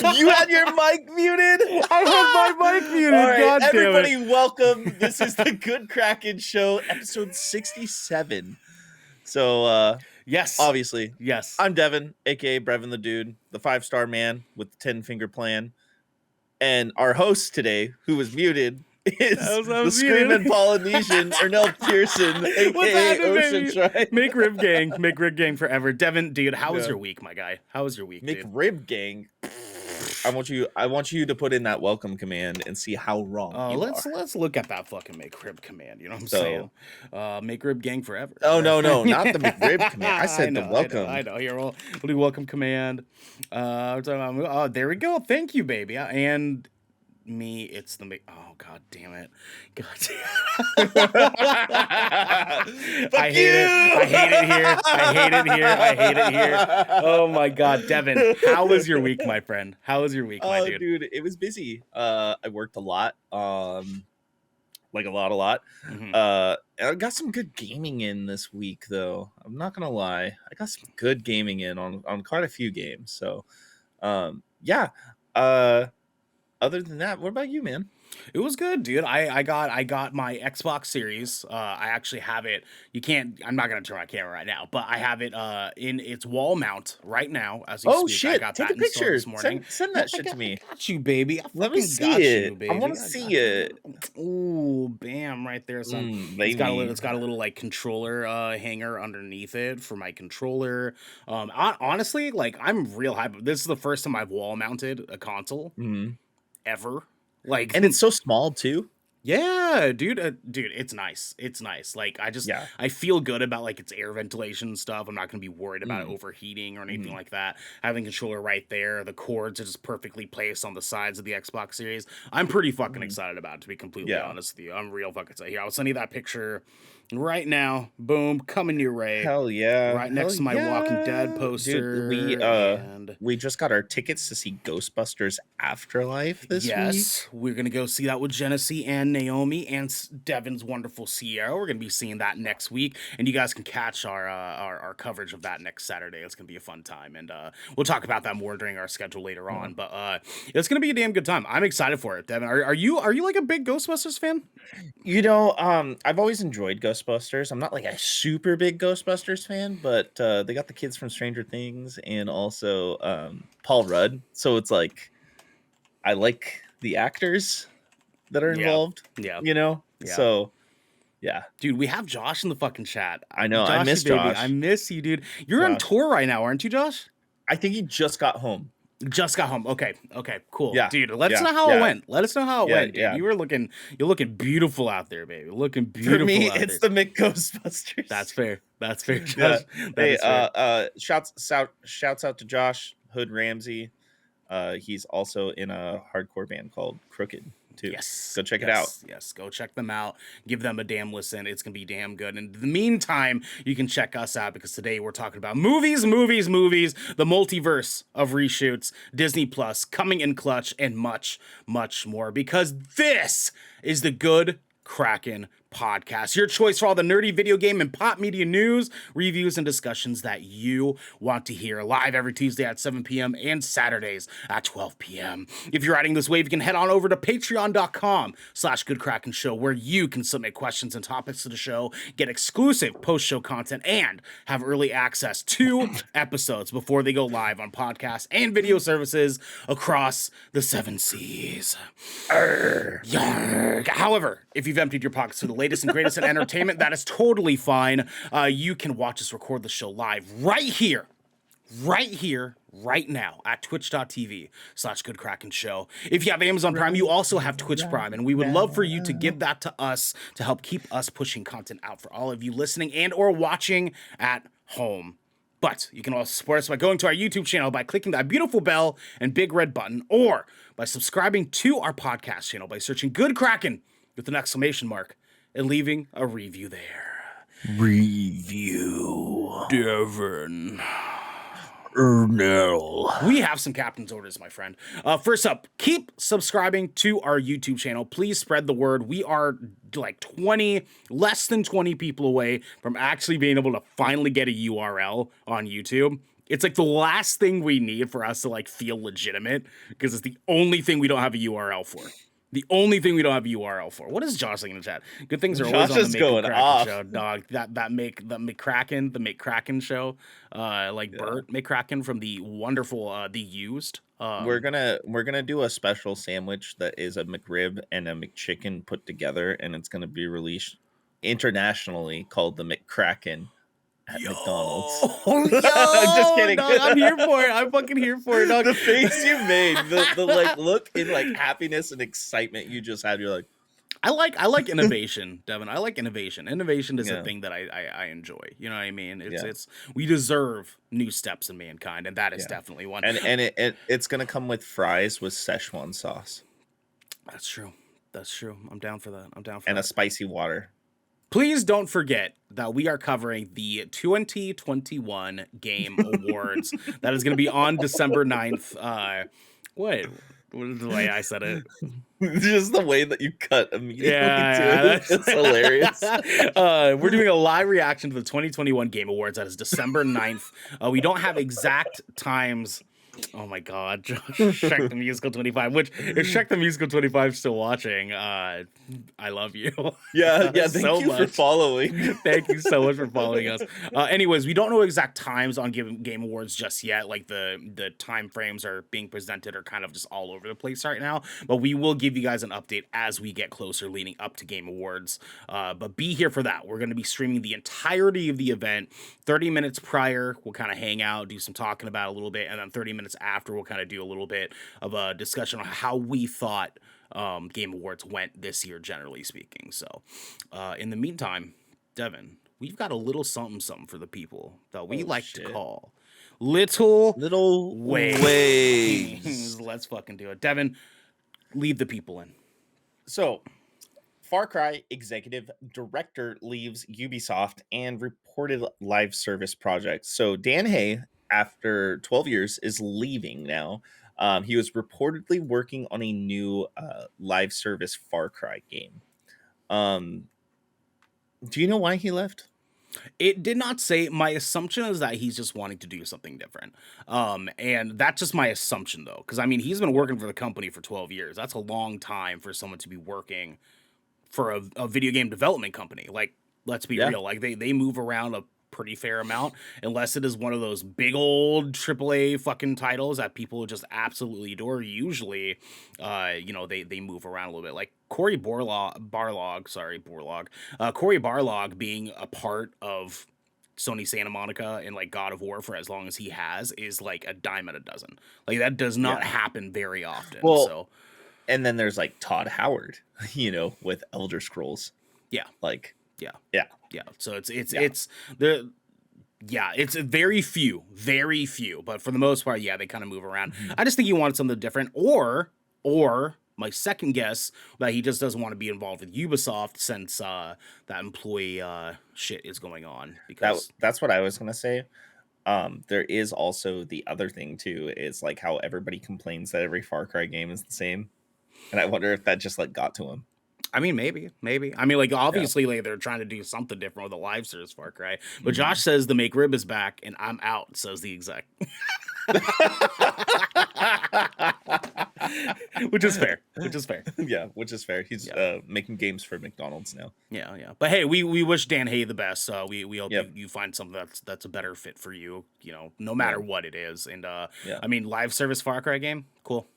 You had your mic muted? I had my mic muted. All right, God damn everybody, it. welcome. This is the Good Kraken Show, episode 67. So, Yes. obviously, Yes. I'm Devin, aka Brevin the Dude, the 5-star man with the 10-finger plan. And our host today, who was muted, is the screaming Polynesian, Ernell Pearson, aka Ocean Shrine. Make rib gang forever. Devin, dude, how was your week, my guy? How was your week, Make dude? rib gang. I want you to put in that welcome command and see how wrong you are. Let's look at that fucking make rib command. You know what I'm saying? Make rib gang forever. Oh no, not the McRib command. I said the welcome. I know. Here, we'll do welcome command. We're talking about, oh, there we go. Thank you, baby. And me, it's the make. Oh god damn it! God damn it. I hate it here. Oh my god, Devin, how was your week, my friend? How was your week, my dude? Dude, it was busy. I worked a lot. Like a lot. Mhm. I got some good gaming in this week, though. I'm not gonna lie. I got some good gaming in on quite a few games. So, yeah. Other than that, what about you, man? It was good, dude. I got my Xbox Series. I actually have it. I'm not gonna turn my camera right now, but I have it in its wall mount right now as we speak. Shit! I got Take that a picture this morning. Send that shit to me. I got you, baby. Let me see it. I want to see it. Ooh, bam! Right there, son. It's got a little like controller hanger underneath it for my controller. Honestly, like I'm real hype. This is the first time I've wall mounted a console ever. Like, and it's so small too. Yeah, dude, it's nice. It's nice. Like, I feel good about like its air ventilation and stuff. I'm not gonna be worried about it overheating or anything like that. Having controller right there, the cords are just perfectly placed on the sides of the Xbox Series. I'm pretty fucking excited about it, to be completely honest with you. I'm real fucking excited. Here, I'll send you that picture right now. Boom, coming your way. Hell yeah! Right next to my Walking Dead poster. Dude, we just got our tickets to see Ghostbusters Afterlife this week. Yes, we're gonna go see that with Genesee and Naomi and Devin's wonderful Sierra. We're gonna be seeing that next week, and you guys can catch our coverage of that next Saturday. It's gonna be a fun time, and we'll talk about that more during our schedule later on. But it's gonna be a damn good time. I'm excited for it, Devin. Are you like a big Ghostbusters fan? You know, I've always enjoyed Ghostbusters. I'm not like a super big Ghostbusters fan, but they got the kids from Stranger Things and also Paul Rudd. So it's like I like the actors that are involved. Yeah. You know? Yeah. So yeah. Dude, we have Josh in the fucking chat. I know. Joshy, I miss baby. Josh. I miss you, dude. You're on tour right now, aren't you, Josh? I think he just got home. Just got home. Okay, cool. Yeah. Dude, let us know how it went. Let us know how it went, dude. You're looking beautiful out there, baby. Looking beautiful. For me, it's the Mick Ghostbusters. That's fair. Josh. Hey, shouts out to Josh Hood Ramsey. He's also in a hardcore band called Crooked too. Yes. Go check it out. Yes, go check them out. Give them a damn listen. It's going to be damn good. And in the meantime, you can check us out because today we're talking about movies, the multiverse of reshoots, Disney Plus, coming in clutch, and much, much more. Because this is the Good Kraken Podcast, your choice for all the nerdy video game and pop media news, reviews, and discussions that you want to hear. Live every Tuesday at 7 p.m. and Saturdays at 12 p.m. If you're riding this wave, you can head on over to patreon.com/GoodKrakenShow, where you can submit questions and topics to the show, get exclusive post-show content, and have early access to episodes before they go live on podcasts and video services across the 7 seas. Yarg. However, if you've emptied your pockets to the latest and greatest in entertainment, that is totally fine. You can watch us record the show live right here, right now at twitch.tv/GoodKrakenShow. If you have Amazon Prime, you also have Twitch Prime, and we would love for you to give that to us to help keep us pushing content out for all of you listening and or watching at home. But you can also support us by going to our YouTube channel by clicking that beautiful bell and big red button, or by subscribing to our podcast channel by searching Good Kraken with an exclamation mark and leaving a review there. Review. Devin. Ernell. We have some captain's orders, my friend. First up, keep subscribing to our YouTube channel. Please spread the word. We are like less than 20 people away from actually being able to finally get a URL on YouTube. It's like the last thing we need for us to like feel legitimate because it's the only thing we don't have a URL for. The only thing we don't have a URL for. What is Josh saying in the chat? Good things are always Josh on the is Make going Kraken off. show, dog. That Make Kraken show. Like Bert McCracken from the wonderful The Used. We're gonna do a special sandwich that is a McRib and a McChicken put together, and it's gonna be released internationally called the McCracken at McDonald's. Just Yo, kidding. dog, I'm here for it. I'm fucking here for it, dog. The face you made, the like look in like happiness and excitement you just had. You're like, I like innovation, Devin. I like innovation. Innovation is Yeah. a thing that I enjoy. You know what I mean? Yeah. It's we deserve new steps in mankind, and that is definitely one. and it's gonna come with fries with Szechuan sauce That's true. That's true. I'm down for that. I'm down for and that. a spicy water. Please don't forget that we are covering the 2021 Game Awards. That is going to be on December 9th. What is the way I said it? Just the way that you cut immediately Yeah, to it. It's hilarious. We're doing a live reaction to the 2021 Game Awards. That is December 9th. We don't have exact times. Oh my God, Shrek the Musical 25. Which if Shrek the Musical 25 is still watching, I love you. Yeah. Thank so you much. for following. Thank you so much for following us. Anyways, we don't know exact times on Game Awards just yet. Like the time frames are being presented are kind of just all over the place right now. But we will give you guys an update as we get closer leading up to Game Awards. But be here for that. We're going to be streaming the entirety of the event. 30 minutes prior, we'll kind of hang out, do some talking about it a little bit, and then 30 minutes after, we'll kind of do a little bit of a discussion on how we thought Game Awards went this year, generally speaking. So, in the meantime, Devin, we've got a little something for the people that we to call little ways. Let's fucking do it. Devin, lead the people in. So, Far Cry executive director leaves Ubisoft and reported live service project. So Dan Hay, after 12 years, is leaving now. He was reportedly working on a new live service Far Cry game. Do you know why he left? It did not say. My assumption is that he's just wanting to do something different. And that's just my assumption, though. Because, I mean, he's been working for the company for 12 years. That's a long time for someone to be working for a video game development company. Like, let's be real. Like, they move around a pretty fair amount, unless it is one of those big old AAA fucking titles that people just absolutely adore. Usually, they move around a little bit. Like Cory Barlog being a part of Sony Santa Monica and like God of War for as long as he has is like a dime a dozen. Like that does not happen very often. Well, and then there's like Todd Howard, with Elder Scrolls. Yeah. Like, yeah. So it's very few, but for the most part, they kind of move around. Mm-hmm. I just think he wanted something different, or my second guess that he just doesn't want to be involved with Ubisoft since that employee shit is going on. Because that's what I was gonna say. There is also the other thing too, is like how everybody complains that every Far Cry game is the same, and I wonder if that just like got to him. I mean, maybe. I mean, like, obviously, like, they're trying to do something different with a live service Far Cry. But Josh says the McRib is back, and I'm out, says the exec. Which is fair. Yeah, which is fair. He's making games for McDonald's now. Yeah. But hey, we wish Dan Hay the best. We hope you find something that's a better fit for you, no matter what it is. And, I mean, live service Far Cry game, cool.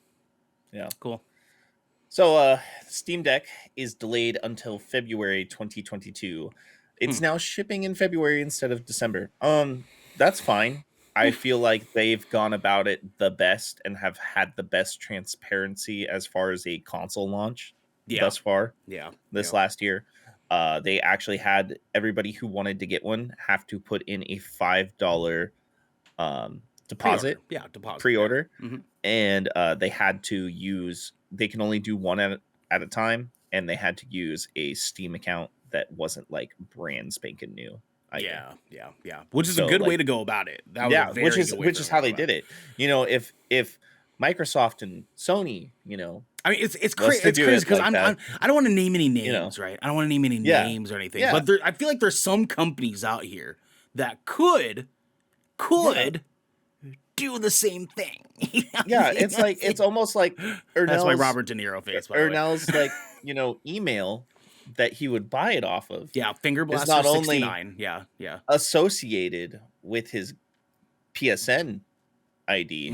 Yeah. Cool. So, Steam Deck is delayed until February 2022. It's now shipping in February instead of December. That's fine. I feel like they've gone about it the best and have had the best transparency as far as a console launch thus far. Yeah. This last year. They actually had everybody who wanted to get one have to put in a $5 deposit. Pre-order. Mm-hmm. And they had to they can only do one at a time, and they had to use a Steam account that wasn't like brand spanking new. Yeah. Which is a good way to go about it. That was a very which is how they did it. If Microsoft and Sony, I mean, it's crazy. It's crazy because I don't want to name any names, right? I don't want to name any names or anything. Yeah. But I feel like there's some companies out here that could do the same thing. You know what I'm Yeah, saying? it's almost like That's my Ernell's Robert De Niro face, by the way. Ernell's like, email that he would buy it off of Yeah, Finger is Blaster not only 69. Yeah, yeah. associated with his PSN ID.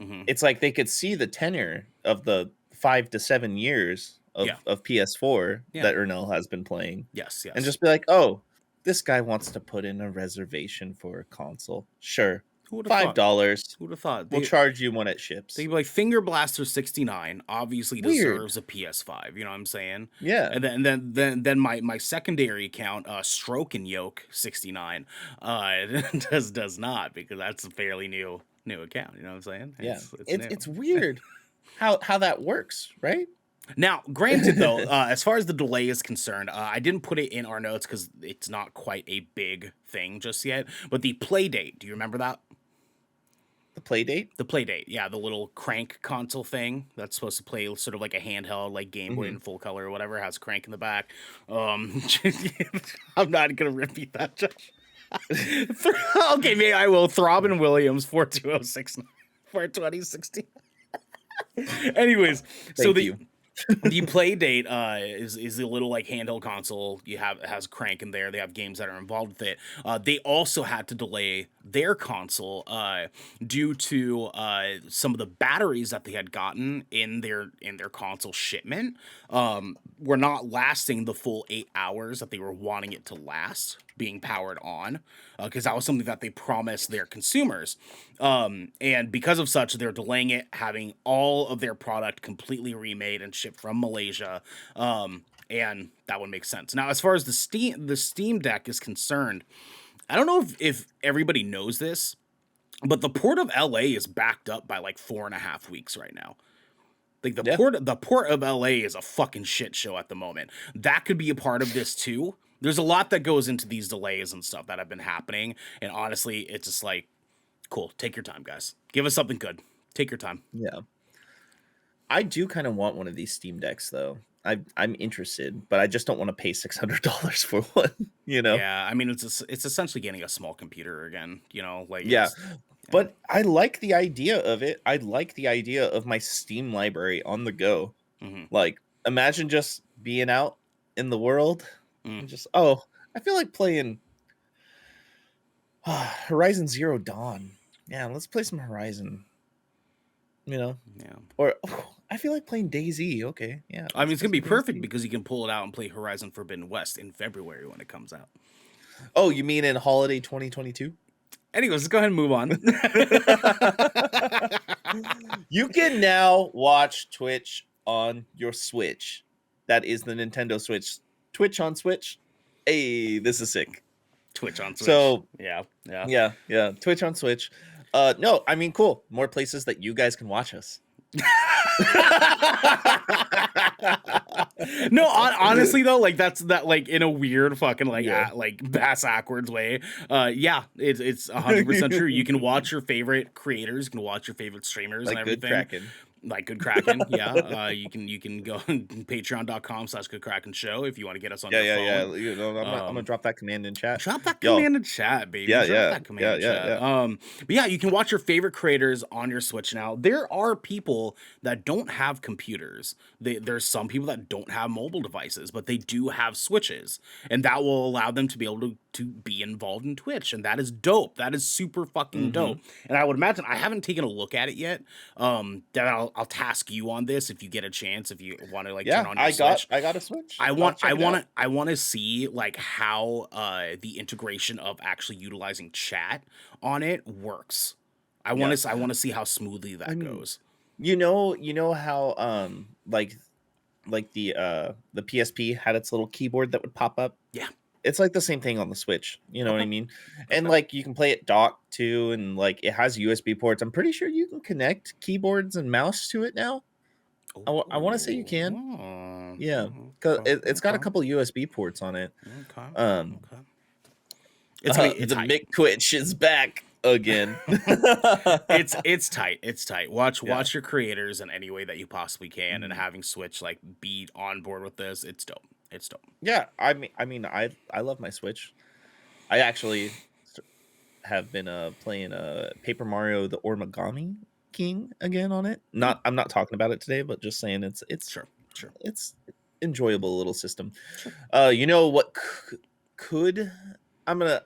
Mm-hmm. It's like they could see the tenure of the 5 to 7 years Yeah, of PS4 yeah. that Ernell has been playing, Yes, and yes. just be like, "Oh, this guy wants to put in a reservation for a console. Sure, Who would have thought? $5. Who would have thought? We'll charge you when it ships." They like Finger Blaster 69 obviously Weird. deserves a PS5, you know what I'm saying? Yeah. And then my secondary account, Stroke and Yoke 69, does not, because that's a fairly new account, you know what I'm saying? Yeah. It's It's new. it's weird how that works, right? Now, granted though, as far as the delay is concerned, I didn't put it in our notes because it's not quite a big thing just yet. But the play date, do you remember that? The play date? The play date, yeah, the little crank console thing that's supposed to play sort of like a handheld, like Game Boy in Mhm. full color or whatever, has crank in the back. I'm not gonna repeat that, Josh. Okay, maybe I will. Throbbing Williams 42069 for 2016. Anyways, so Thank the you. the play date is a little like handheld console. It has crank in there. They have games that are involved with it. They also had to delay their console due to some of the batteries that they had gotten in their console shipment were not lasting the full 8 hours that they were wanting it to last, being powered on, because that was something that they promised their consumers. And because of such, they're delaying it, having all of their product completely remade and shipped from Malaysia. And that would make sense. Now, as far as the Steam Deck is concerned, I don't know if everybody knows this, but the port of LA is backed up by like 4.5 weeks right now. Like Yeah. the port of LA is a fucking shit show at the moment. That could be a part of this too. There's a lot that goes into these delays and stuff that have been happening, and honestly, it's just like, cool. Take your time, guys. Give us something good. Take your time. Yeah. I do kind of want one of these Steam Decks though. I'm interested, but I just don't want to pay $600 for one, you know? Yeah, I mean, it's essentially getting a small computer again. You know, like Yeah. it's yeah. But I like the idea of it. I like the idea of my Steam library on the go. Mm-hmm. Like, imagine just being out in the world Mm. and just, oh, I feel like playing Horizon Zero Dawn. Yeah, let's play some Horizon, you know? Yeah. Or I feel like playing DayZ. Okay, yeah. I mean, let's it's play gonna be some perfect DayZ. because you can pull it out and play Horizon Forbidden West in February when it comes out. Oh, you mean in holiday 2022? Anyways, let's go ahead and move on. You can now watch Twitch on your Switch. That is the Nintendo Switch. Twitch on Switch. Hey, this is sick. Twitch on Switch. So yeah. yeah. Twitch on Switch. No, I mean, cool. More places that you guys can watch us. No, honestly though, like that's that like in a weird fucking like Yeah. like bass backwards way. Yeah, it's 100% true. You can watch your favorite creators, you can watch your favorite streamers and Like good everything. Kraken. Like Good Kraken, yeah. You can go patreon.com/Good Kraken show if you want to get us on your phone. Yeah. You know, I'm gonna drop that command in chat. Drop that Y'all. command in chat, baby. Yeah, Drop yeah, that command yeah, in chat. But yeah, you can watch your favorite creators on your Switch now. There are people that don't have computers. There's some people that don't have mobile devices, but they do have Switches, and that will allow them to be able to be involved in Twitch, and that is dope. That is super fucking dope. And I would imagine I haven't taken a look at it yet. That I'll task you on this if you get a chance, if you want to like turn on your Switch. I got a Switch. I I'll check it out. want to see like how the integration of actually utilizing chat on it works. I want to see how smoothly that goes. You know how like the PSP had its little keyboard that would pop up? Yeah. It's like the same thing on the Switch. You know what I Okay. mean? And like you can play it docked too, and like it has USB ports. I'm pretty sure you can connect keyboards and mouse to it now. I want to say you can. Oh, Yeah, because it's got a couple USB ports on it. Okay. Um, Okay. It's the tight. Mick Twitch is back again. It's tight. It's tight. Watch your creators in any way that you possibly can, and having Switch like be on board with this, it's dope. It's dope. Yeah, I mean, I love my Switch. I actually have been playing Paper Mario the Origami King again on it. I'm not talking about it today, but just saying Sure, sure, it's enjoyable little system. sure. You know what could I'm gonna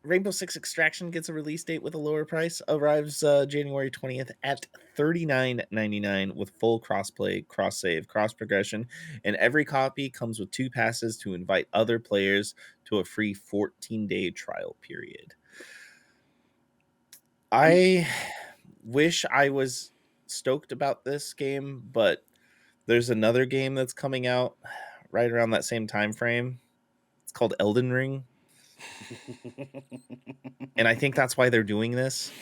Rainbow Six Extraction gets a release date with a lower price. Arrives January 20th at $39.99 with full crossplay, cross save, cross progression, and every copy comes with 2 passes to invite other players to a free 14-day trial period. I wish I was stoked about this game, but there's another game that's coming out right around that same time frame. It's called Elden Ring, and I think that's why they're doing this.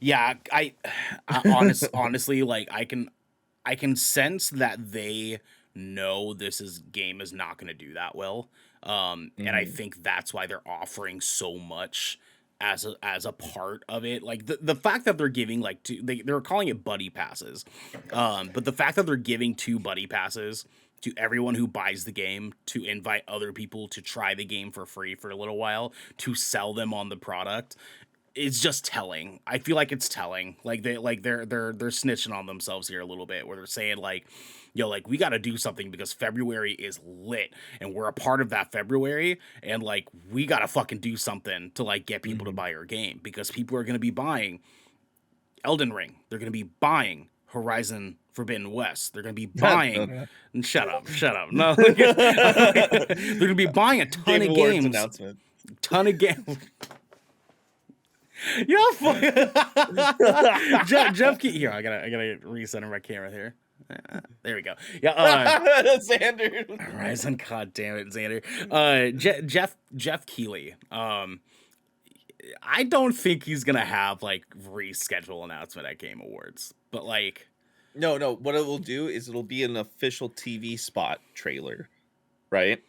Yeah, honestly, like I can sense that they know game is not going to do that well. And I Mhm. think that's why they're offering so much as a part of it. Like the fact that they're giving like they're calling it buddy passes. But the fact that they're giving 2 buddy passes to everyone who buys the game to invite other people to try the game for free for a little while to sell them on the product, it's just telling. I feel like it's telling. Like they're snitching on themselves here a little bit, where they're saying like, yo, like we got to do something because February is lit and we're a part of that February, and like we got to fucking do something to like get people to Mhm. buy our game, because people are going to be buying Elden Ring. They're going to be buying Horizon Forbidden West. They're going to be No, buying no. shut up, shut up. No. They're going to be buying a ton Game of Awards games. announcement. Ton of games. Yeah, Jeff Key. Here, I gotta recenter my camera here. There we go. Yeah, Xander. Horizon. God damn it, Xander. Jeff Keighley. I don't think he's gonna have like reschedule announcement at Game Awards, but like, No, no. What it will do is it'll be an official TV spot trailer, right?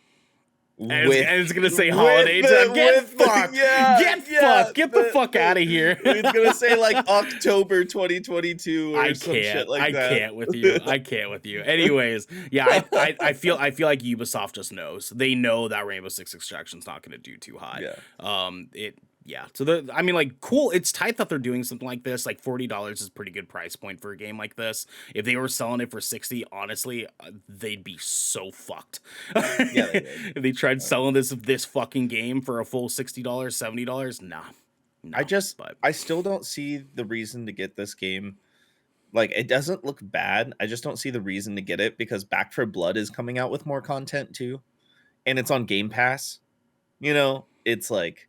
and it's gonna say holiday time. Get fucked. Get fucked. Get the fuck out of here. It's gonna say like October 2022 or some shit like I that. can't with you. I can't with you. Anyways, yeah, I feel like Ubisoft just knows. They know that Rainbow Six Extraction's not going to do too hot. Yeah. Yeah. So I mean, like, cool. It's tight that they're doing something like this. Like $40 is a pretty good price point for a game like this. If they were selling it for 60, honestly, they'd be so fucked. Yeah, they would. If they tried selling this fucking game for a full $60, $70, nah. No, I still don't see the reason to get this game. Like, it doesn't look bad. I just don't see the reason to get it because Back for Blood is coming out with more content too, and it's on Game Pass. You know, it's like,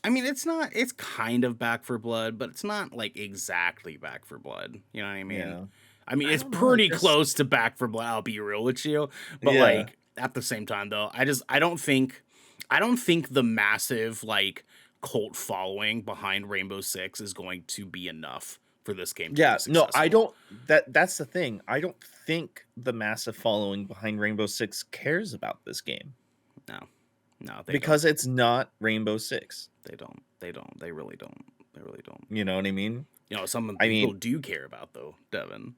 I mean, it's kind of Back for Blood, but it's not like exactly Back for Blood. You know what I mean? yeah, I mean, I it's don't know. pretty close to Back for Blood. I'll be real with you, but Yeah, like at the same time, though, I don't think the massive like cult following behind Rainbow Six is going to be enough for this game to be yeah. No, I successful. don't. That's the thing. I don't think the massive following behind Rainbow Six cares about this game No, no, they don't. because it's not Rainbow Six. They don't. They don't. They really don't. They really don't. You know what I mean? You know, some I people mean, do care about though. Devin,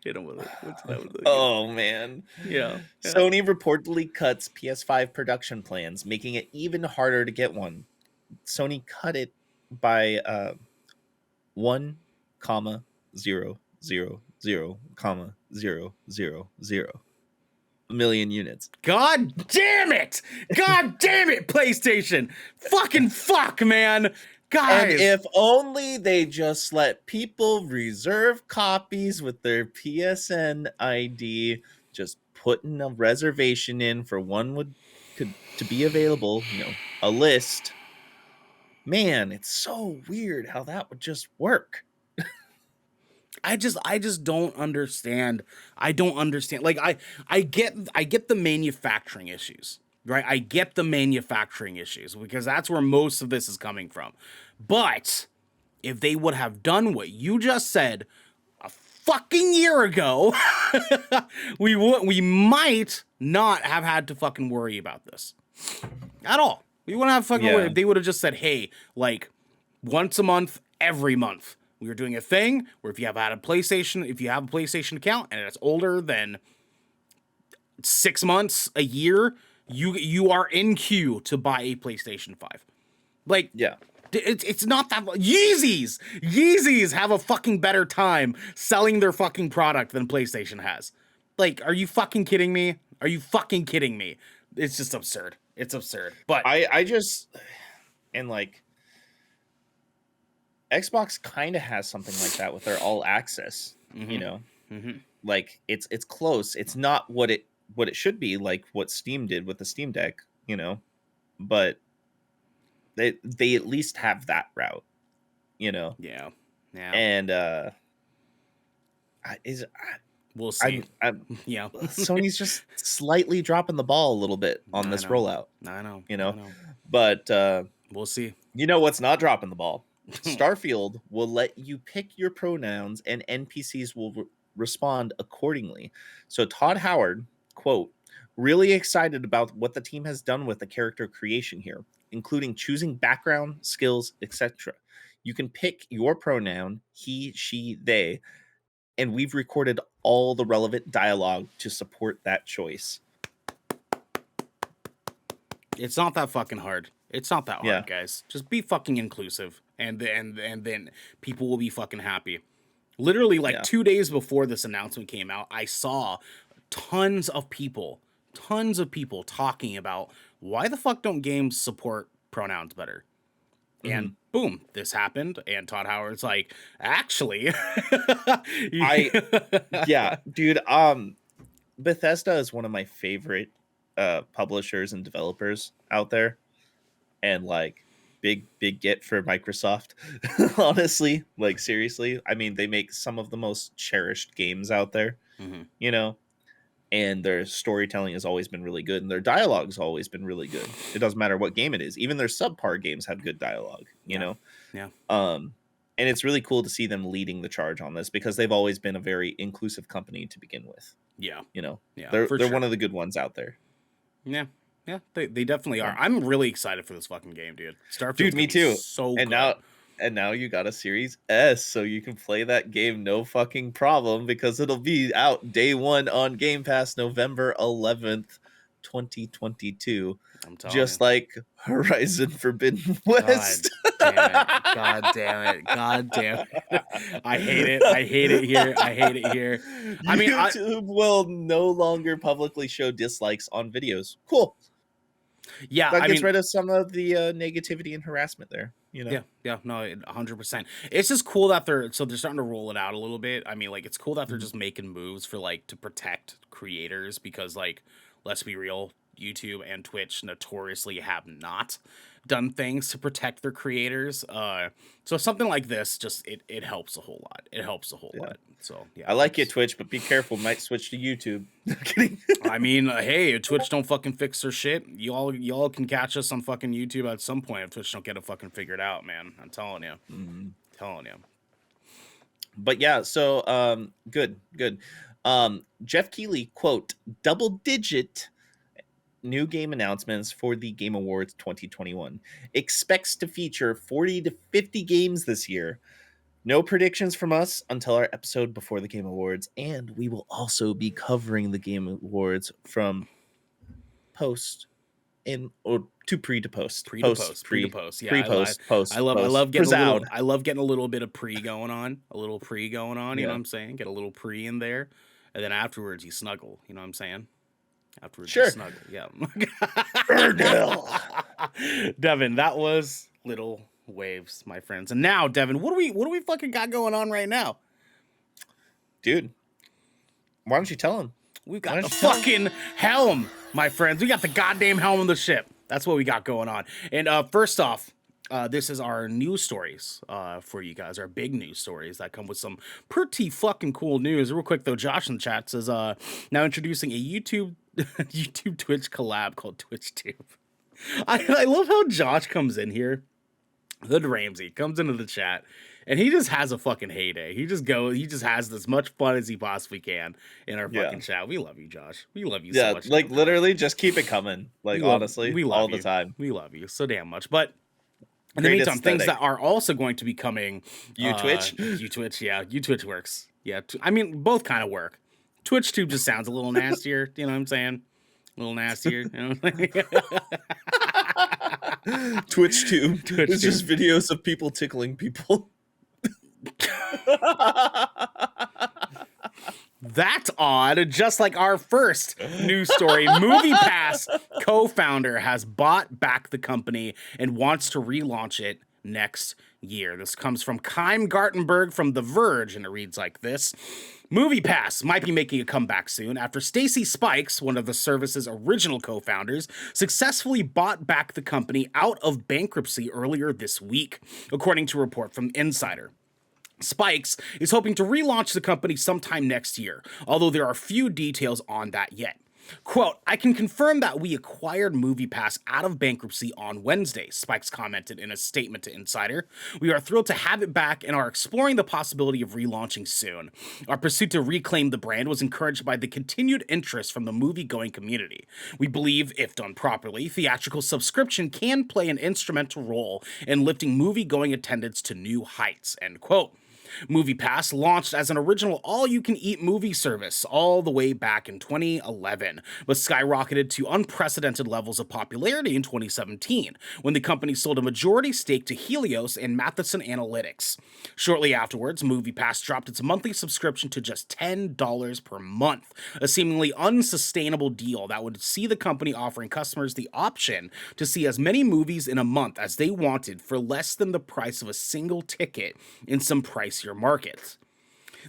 hit him with it. What's that? oh man. Yeah, yeah. Sony reportedly cuts PS5 production plans, making it even harder to get one. Sony cut it by 1,000,000 million units. God damn it! God damn it, PlayStation! Fucking fuck, man! And Guys! if only they just let people reserve copies with their PSN ID, just putting a reservation in for one to be available, a list. Man, it's so weird how that would just work. I just don't understand. I don't understand. Like I get the manufacturing issues, right? I get the manufacturing issues because that's where most of this is coming from. But if they would have done what you just said a fucking year ago, we might not have had to fucking worry about this at all. We wouldn't have fucking worry. Yeah. If they would have just said, hey, like once a month, every month, we were doing a thing where if you have a PlayStation account and it's older than 6 months, a year, you are in queue to buy a PlayStation 5. Like, Yeah. it's not that. Yeezys have a fucking better time selling their fucking product than PlayStation has. Like, are you fucking kidding me? Are you fucking kidding me? It's just absurd. It's absurd. But I just, and like, Xbox kind of has something like that with their all access, you know? Like it's close. It's not what it should be, like what Steam did with the Steam Deck, you know? But they at least have that route, you know? yeah, And we'll see. I'm Yeah, Sony's just slightly dropping the ball a little bit on this rollout, I know. you know? But We'll see. you know what's not dropping the ball? Starfield will let you pick your pronouns and NPCs will respond accordingly. So Todd Howard, quote, really excited about what the team has done with the character creation here, including choosing background, skills, etc. You can pick your pronoun, he, she, they, and we've recorded all the relevant dialogue to support that choice. It's not that fucking hard. It's not that hard, Yeah. guys. Just be fucking inclusive, and then people will be fucking happy. Literally, like 2 days before this announcement came out, I saw tons of people talking about why the fuck don't games support pronouns better. And boom, this happened, and Todd Howard's like, actually, dude. Bethesda is one of my favorite publishers and developers out there, and like big get for Microsoft. Honestly, like seriously, I mean, they make some of the most cherished games out there, you know, and their storytelling has always been really good, and their dialogue's always been really good. It doesn't matter what game it is, even their subpar games have good dialogue, you know. And it's really cool to see them leading the charge on this, because they've always been a very inclusive company to begin with. You know, they're one of the good ones out there. They definitely are. I'm really excited for this fucking game, dude. Starfield, dude, me too. So and good. now you got a Series S, so you can play that game no fucking problem, because it'll be out day one on Game Pass, November 11th, 2022. Just like Horizon Forbidden West. God damn it. I hate it here. I mean, YouTube will no longer publicly show dislikes on videos. Cool. Yeah, that gets rid of some of the negativity and harassment there, you know. No, 100%. It's just cool that they're starting to roll it out a little bit. I mean, like, it's cool that they're just making moves for, like, to protect creators, because, like, let's be real, YouTube and Twitch notoriously have not done things to protect their creators. So something like this, just it helps a whole lot. It helps a whole lot. So I like it, Twitch, but be careful, might switch to YouTube. Kidding. I mean, hey, Twitch don't fucking fix their shit. Y'all can catch us on fucking YouTube at some point if Twitch don't get it fucking figured out, man. I'm telling you. Telling you. But yeah, so good. Jeff Keighley, quote, double-digit new game announcements for the Game Awards 2021. Expects to feature 40 to 50 games this year. No predictions from us until our episode before the Game Awards, and we will also be covering the Game Awards from post or to pre to post. Pre-post. Yeah, post. I love getting I love getting a little bit of pre going on. You know what I'm saying? Get a little pre in there, and then afterwards you snuggle. You know what I'm saying? Afterwards you snuggle. Yeah. Ernell. Devin, that was Little Waves, my friends. And now, Devin, what do we fucking got going on right now? Dude, why don't you tell him? We've got the fucking Helm, my friends. We got the goddamn helm of the ship. That's what we got going on. And first off, this is our news stories for you guys, our big news stories that come with some pretty fucking cool news. Real quick, though, Josh in the chat says, now introducing a YouTube Twitch collab called TwitchTube. I love how Josh comes in here. Hood Ramsey comes into the chat, and he just has a fucking heyday. He just has as much fun as he possibly can in our fucking chat. We love you, Josh. We love you so much. Like, literally, just keep it coming. Like, honestly, we love all you. the time. We love you so damn much. But in the meantime, things that are also going to be coming. Twitch? Twitch, yeah. Twitch works. Yeah, I mean, both kind of work. TwitchTube just sounds a little nastier. You know what I'm saying? A little nastier. You know? Twitch tube. Twitch It's just tube. videos of people tickling people. That's odd. Just like our first news story, MoviePass co-founder has bought back the company and wants to relaunch it next year. This comes from Kym Gartenberg from The Verge, and it reads like this. MoviePass might be making a comeback soon after Stacy Spikes, one of the service's original co-founders, successfully bought back the company out of bankruptcy earlier this week, according to a report from Insider. Spikes is hoping to relaunch the company sometime next year, although there are few details on that yet. Quote, I can confirm that we acquired MoviePass out of bankruptcy on Wednesday, Spikes commented in a statement to Insider. We are thrilled to have it back and are exploring the possibility of relaunching soon. Our pursuit to reclaim the brand was encouraged by the continued interest from the movie-going community. We believe, if done properly, theatrical subscription can play an instrumental role in lifting movie-going attendance to new heights, end quote. MoviePass launched as an original all-you-can-eat movie service all the way back in 2011, but skyrocketed to unprecedented levels of popularity in 2017, when the company sold a majority stake to Helios and Matheson Analytics. Shortly afterwards, MoviePass dropped its monthly subscription to just $10 per month, a seemingly unsustainable deal that would see the company offering customers the option to see as many movies in a month as they wanted for less than the price of a single ticket in some pricier markets.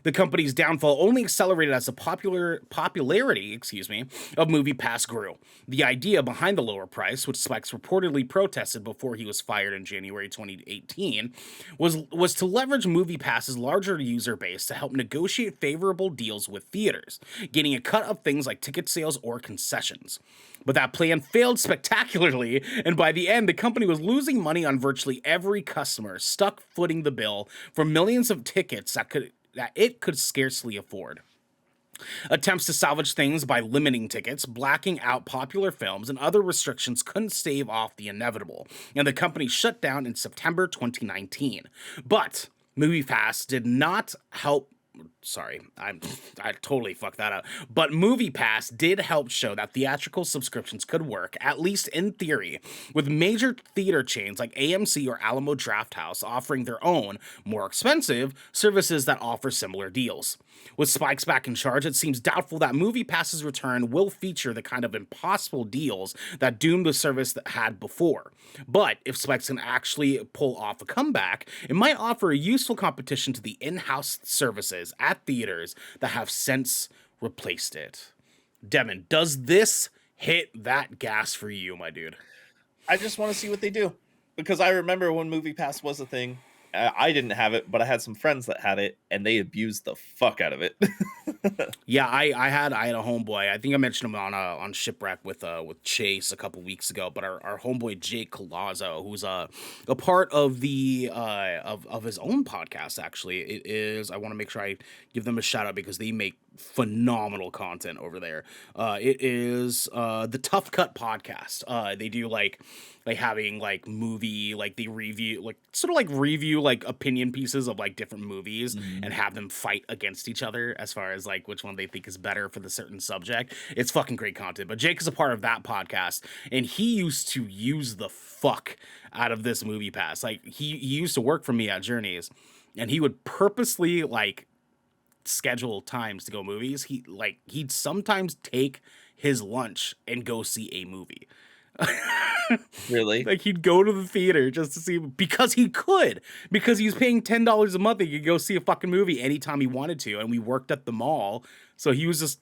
The company's downfall only accelerated as the popularity of MoviePass grew. The idea behind the lower price, which Spikes reportedly protested before he was fired in January 2018, was to leverage MoviePass's larger user base to help negotiate favorable deals with theaters, getting a cut of things like ticket sales or concessions. But that plan failed spectacularly, and by the end, the company was losing money on virtually every customer, stuck footing the bill for millions of tickets that it could scarcely afford. Attempts to salvage things by limiting tickets, blacking out popular films, and other restrictions couldn't stave off the inevitable, and the company shut down in September 2019. But MoviePass did not help. Sorry, I totally fucked that up. But MoviePass did help show that theatrical subscriptions could work, at least in theory, with major theater chains like AMC or Alamo Drafthouse offering their own, more expensive, services that offer similar deals. With Spikes back in charge, it seems doubtful that MoviePass's return will feature the kind of impossible deals that doomed the service that had before. But if Spikes can actually pull off a comeback, it might offer a useful competition to the in-house services at theaters that have since replaced it. Devin, does this hit that gas for you, my dude? I just want to see what they do, because I remember when MoviePass was a thing. I didn't have it, but I had some friends that had it, and they abused the fuck out of it. Yeah, I had a homeboy. I think I mentioned him on Shipwreck with Chase a couple weeks ago. But our homeboy Jake Colazzo, who's a part of the of his own podcast. Actually, it is. I want to make sure I give them a shout out because they make phenomenal content over there. It is the Tough Cut podcast. They do like having like movie, like they review, like sort of like review like opinion pieces of like different movies and have them fight against each other as far as like which one they think is better for the certain subject. It's fucking great content. But Jake is a part of that podcast, and he used to use the fuck out of this MoviePass. Like he used to work for me at Journeys, and he would purposely like schedule times to go movies. He'd sometimes take his lunch and go see a movie. Really? Like he'd go to the theater just to see, because he could, because he's paying $10 a month. He could go see a fucking movie anytime he wanted to. And we worked at the mall, so he was just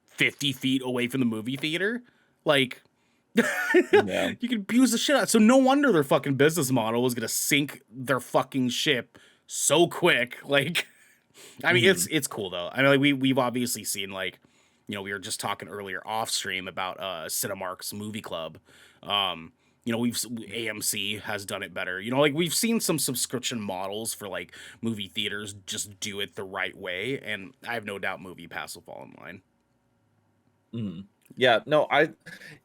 50 feet away from the movie theater. Like Yeah. you could abuse the shit out. So no wonder their fucking business model was gonna sink their fucking ship so quick. Like, I mean, it's cool though. I mean, like we've obviously seen, like, you know, we were just talking earlier off stream about Cinemark's Movie Club. You know, AMC has done it better. You know, like we've seen some subscription models for like movie theaters just do it the right way, and I have no doubt MoviePass will fall in line. Yeah, no,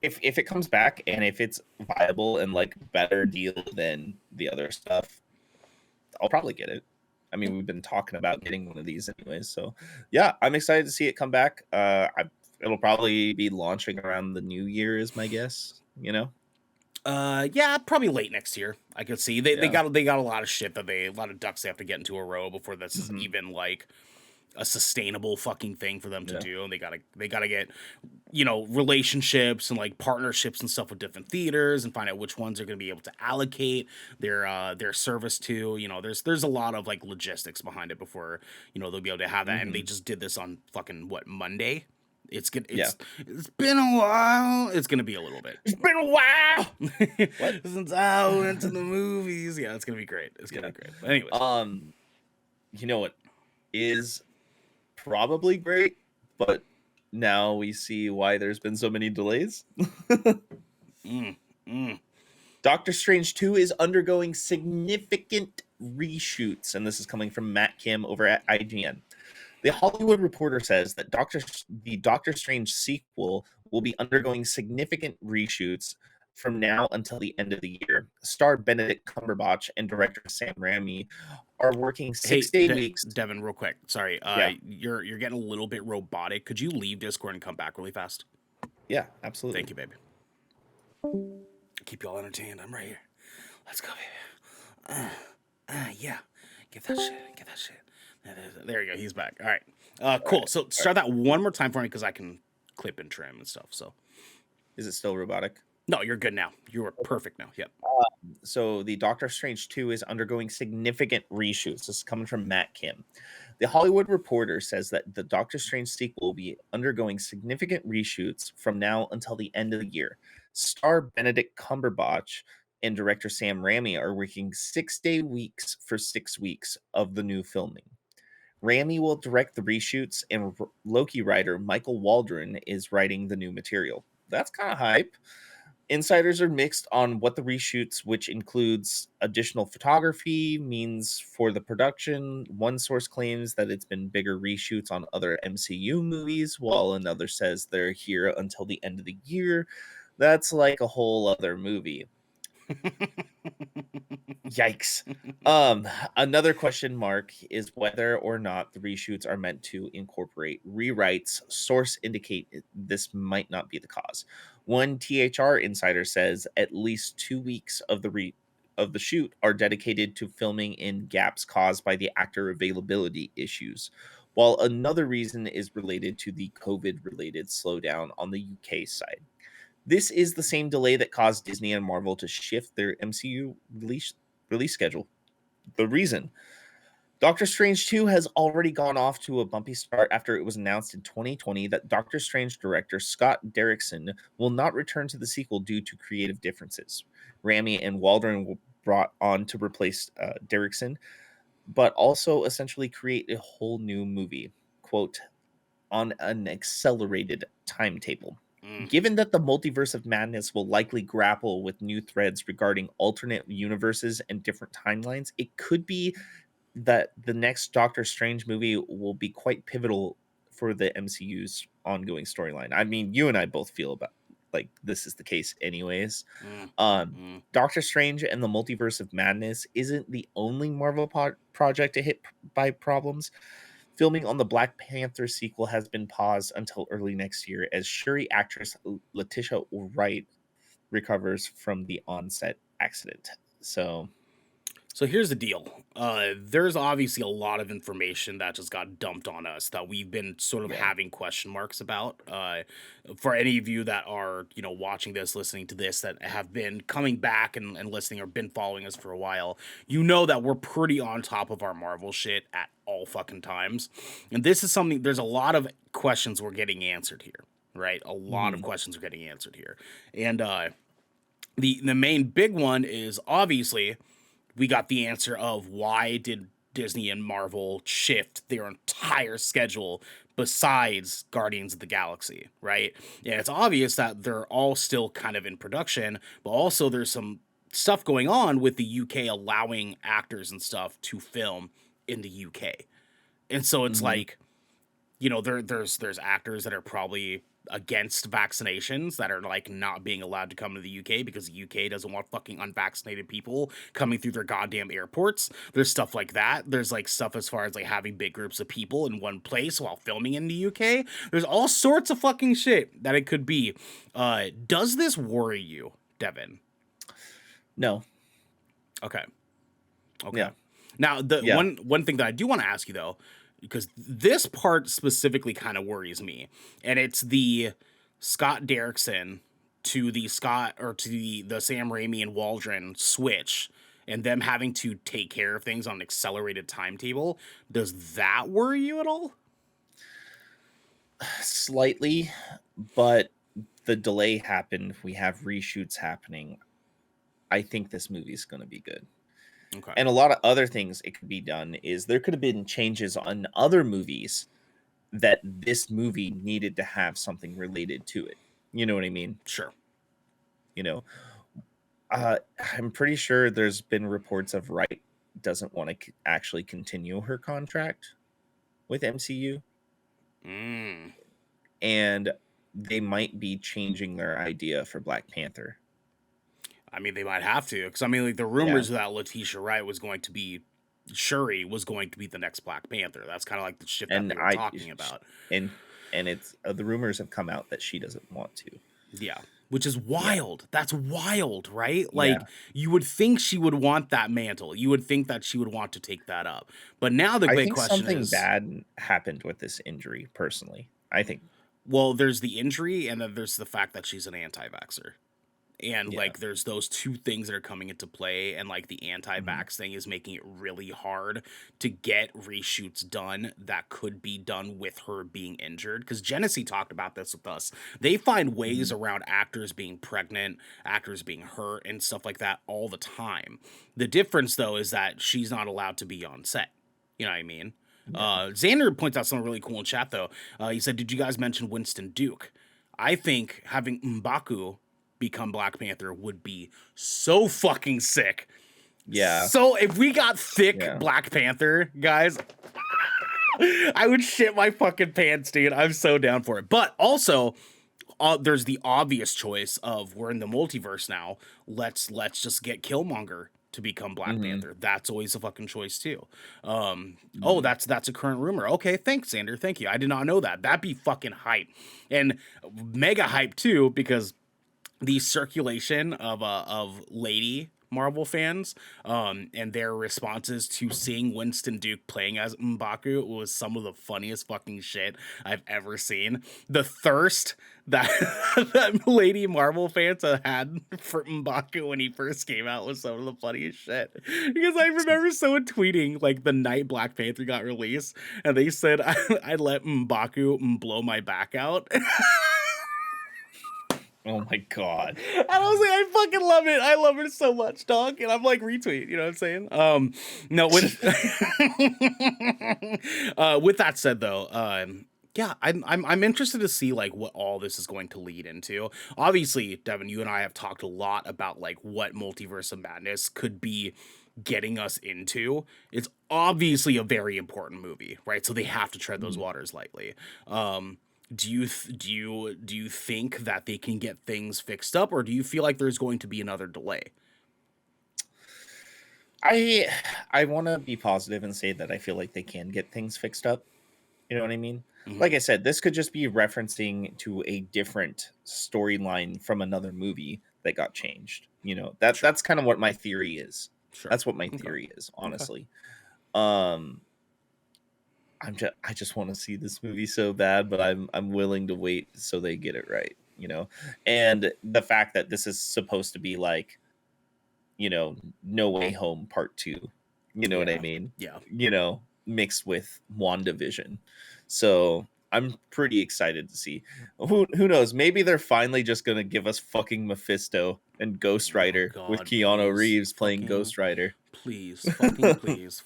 if it comes back and if it's viable and like better deal than the other stuff, I'll probably get it. I mean, we've been talking about getting one of these anyways, so yeah, I'm excited to see it come back. It'll probably be launching around the new year, is my guess. You know, Yeah, probably late next year. I could see they Yeah. got a lot of shit that a lot of ducks they have to get into a row before this is Mhm. even like a sustainable fucking thing for them to Yeah. do. And they gotta get relationships and like partnerships and stuff with different theaters and find out which ones they're gonna be able to allocate their service to. There's a lot of like logistics behind it before they'll be able to have that. And they Mhm. just did this on fucking what, Monday. It's gonna Yeah. it's been a while. It's gonna be a little bit. It's been a while. What? Since I went to the movies. Yeah, it's gonna be great. It's gonna Yeah. be great. But anyways. Um, you know what is probably great, but now we see why there's been so many delays. Mm, mm. Doctor Strange 2 is undergoing significant reshoots, and this is coming from Matt Kim over at IGN. The Hollywood Reporter says that the Doctor Strange sequel will be undergoing significant reshoots from now until the end of the year. Star Benedict Cumberbatch and director Sam Raimi are working Hey, 6-day weeks. Devin, real quick. Sorry, Yeah, you're getting a little bit robotic. Could you leave Discord and come back really fast? yeah, absolutely. Thank you, baby. Keep y'all entertained. I'm right here. Let's go, baby. Yeah. Get that shit. Get that shit. There you go. He's back. All right. Cool. Right, So all right. start that one more time for me because I can clip and trim and stuff. So Is it still robotic? no, you're good now. You are perfect now. Yep. So the Doctor Strange 2 is undergoing significant reshoots. This is coming from Matt Kim. The Hollywood Reporter says that the Doctor Strange sequel will be undergoing significant reshoots from now until the end of the year. Star Benedict Cumberbatch and director Sam Raimi are working 6-day weeks for 6 weeks of the new filming. Raimi will direct the reshoots, and Loki writer Michael Waldron is writing the new material. That's kind of hype. Insiders are mixed on what the reshoots, which includes additional photography, means for the production. One source claims that it's been bigger reshoots on other MCU movies, while another says they're here until the end of the year. That's like a whole other movie. Yikes. Another question mark is whether or not the reshoots are meant to incorporate rewrites. Source indicate this might not be the cause. One THR insider says at least 2 weeks of the shoot are dedicated to filming in gaps caused by the actor availability issues, while another reason is related to the COVID related slowdown on the UK side. This is the same delay that caused Disney and Marvel to shift their MCU release schedule. The reason Doctor Strange 2 has already gone off to a bumpy start after it was announced in 2020 that Doctor Strange director Scott Derrickson will not return to the sequel due to creative differences. Raimi and Waldron were brought on to replace Derrickson, but also essentially create a whole new movie, quote, on an accelerated timetable. Mm. Given that the multiverse of madness will likely grapple with new threads regarding alternate universes and different timelines, it could be that the next Doctor Strange movie will be quite pivotal for the MCU's ongoing storyline. I mean, you and I both feel about like this is the case anyways. Mm. Um Mm. Doctor Strange and the Multiverse of Madness isn't the only Marvel project to hit by problems. Filming on the Black Panther sequel has been paused until early next year as Shuri actress Letitia Wright recovers from the onset accident. So, So here's the deal. There's obviously a lot of information that just got dumped on us that we've been sort of yeah. having question marks about. For any of you that are, watching this, listening to this, that have been coming back and listening or been following us for a while, you know that we're pretty on top of our Marvel shit at all fucking times. And this is something, there's a lot of questions we're getting answered here, right? A lot of Mhm. questions are getting answered here. And the main big one is obviously we got the answer of why did Disney and Marvel shift their entire schedule besides Guardians of the Galaxy, right? And it's obvious that they're all still kind of in production, but also there's some stuff going on with the UK allowing actors and stuff to film in the UK. And so it's Mhm. like, there's actors that are probably against vaccinations that are like not being allowed to come to the UK because the UK doesn't want fucking unvaccinated people coming through their goddamn airports. There's stuff like that. There's like stuff as far as like having big groups of people in one place while filming in the UK. There's all sorts of fucking shit that it could be. Does this worry you, Devin? No. Okay. Okay. Yeah. Now, the Yeah. one thing that I do want to ask you though, because this part specifically kind of worries me, and it's the Scott Derrickson to the Scott or to the Sam Raimi and Waldron switch, and them having to take care of things on an accelerated timetable. Does that worry you at all? Slightly, but the delay happened. We have reshoots happening. I think this movie is going to be good. Okay. And a lot of other things it could be done is there could have been changes on other movies that this movie needed to have something related to it. You know what I mean? Sure. You know, uh, I'm pretty sure there's been reports of Wright doesn't want to actually continue her contract with MCU, Mm. and they might be changing their idea for Black Panther. I mean, they might have to, because I mean, like the Yeah, rumors that Letitia Wright was going to be Shuri was going to be the next Black Panther. That's kind of like the shit that and they were talking about. and and it's the rumors have come out that she doesn't want to. Yeah. Which is Yeah, wild. That's wild, right? yeah. Like, you would think she would want that mantle. You would think that she would want to take that up. But now the I big think question something is, bad happened with this injury. Personally, I think. well, there's the injury, and then there's the fact that she's an anti vaxxer. And Yeah. like there's those two things that are coming into play, and like the Mhm. anti-vax thing is making it really hard to get reshoots done that could be done with her being injured, because Genesee talked about this with us. They find ways Mhm. around actors being pregnant, actors being hurt, and stuff like that all the time. The difference though is that she's not allowed to be on set. You know what I mean? Yeah. Xander points out something really cool in chat though. He said, did you guys mention Winston Duke? I think having M'Baku become Black Panther would be so fucking sick. Yeah. So if we got thick Yeah. Black Panther, guys, I would shit my fucking pants, dude. I'm so down for it. But also, there's the obvious choice of we're in the multiverse now. Let's just get Killmonger to become Black Mhm. Panther. That's always a fucking choice too. Oh, Mhm. that's a current rumor. Okay, thanks, Xander. Thank you. I did not know that. That'd be fucking hype, and mega hype too, because the circulation of lady Marvel fans and their responses to seeing Winston Duke playing as M'Baku was some of the funniest fucking shit I've ever seen. The thirst that that lady Marvel fans had for M'Baku when he first came out was some of the funniest shit. Because I remember someone tweeting like the night Black Panther got released, and they said I let M'Baku blow my back out. Oh my god. And I was like, I fucking love it. I love it so much, dog. And I'm like, retweet. You know what I'm saying? No, with with that said, though, yeah, I'm interested to see like what all this is going to lead into. Obviously, Devin, you and I have talked a lot about like what Multiverse of Madness could be getting us into. It's obviously a very important movie, right? So they have to tread those Mhm. waters lightly. Do you think that they can get things fixed up, or do you feel like there's going to be another delay? I I want to be positive and say that I feel like they can get things fixed up. You know what I mean? Mm-hmm. Like I said, this could just be referencing to a different storyline from another movie that got changed. Sure, That's kind of what my theory is. sure. That's what my Okay, theory is, okay. honestly. Um I just want to see this movie so bad, but I'm willing to wait so they get it right, you know. And the fact that this is supposed to be like, No Way Home Part 2. You know what I Yeah, mean? yeah. Mixed with WandaVision. So I'm pretty excited to see. Who knows? Maybe they're finally just gonna give us fucking Mephisto and Ghost Oh Rider with God, Keanu please, Reeves playing Ghost Rider.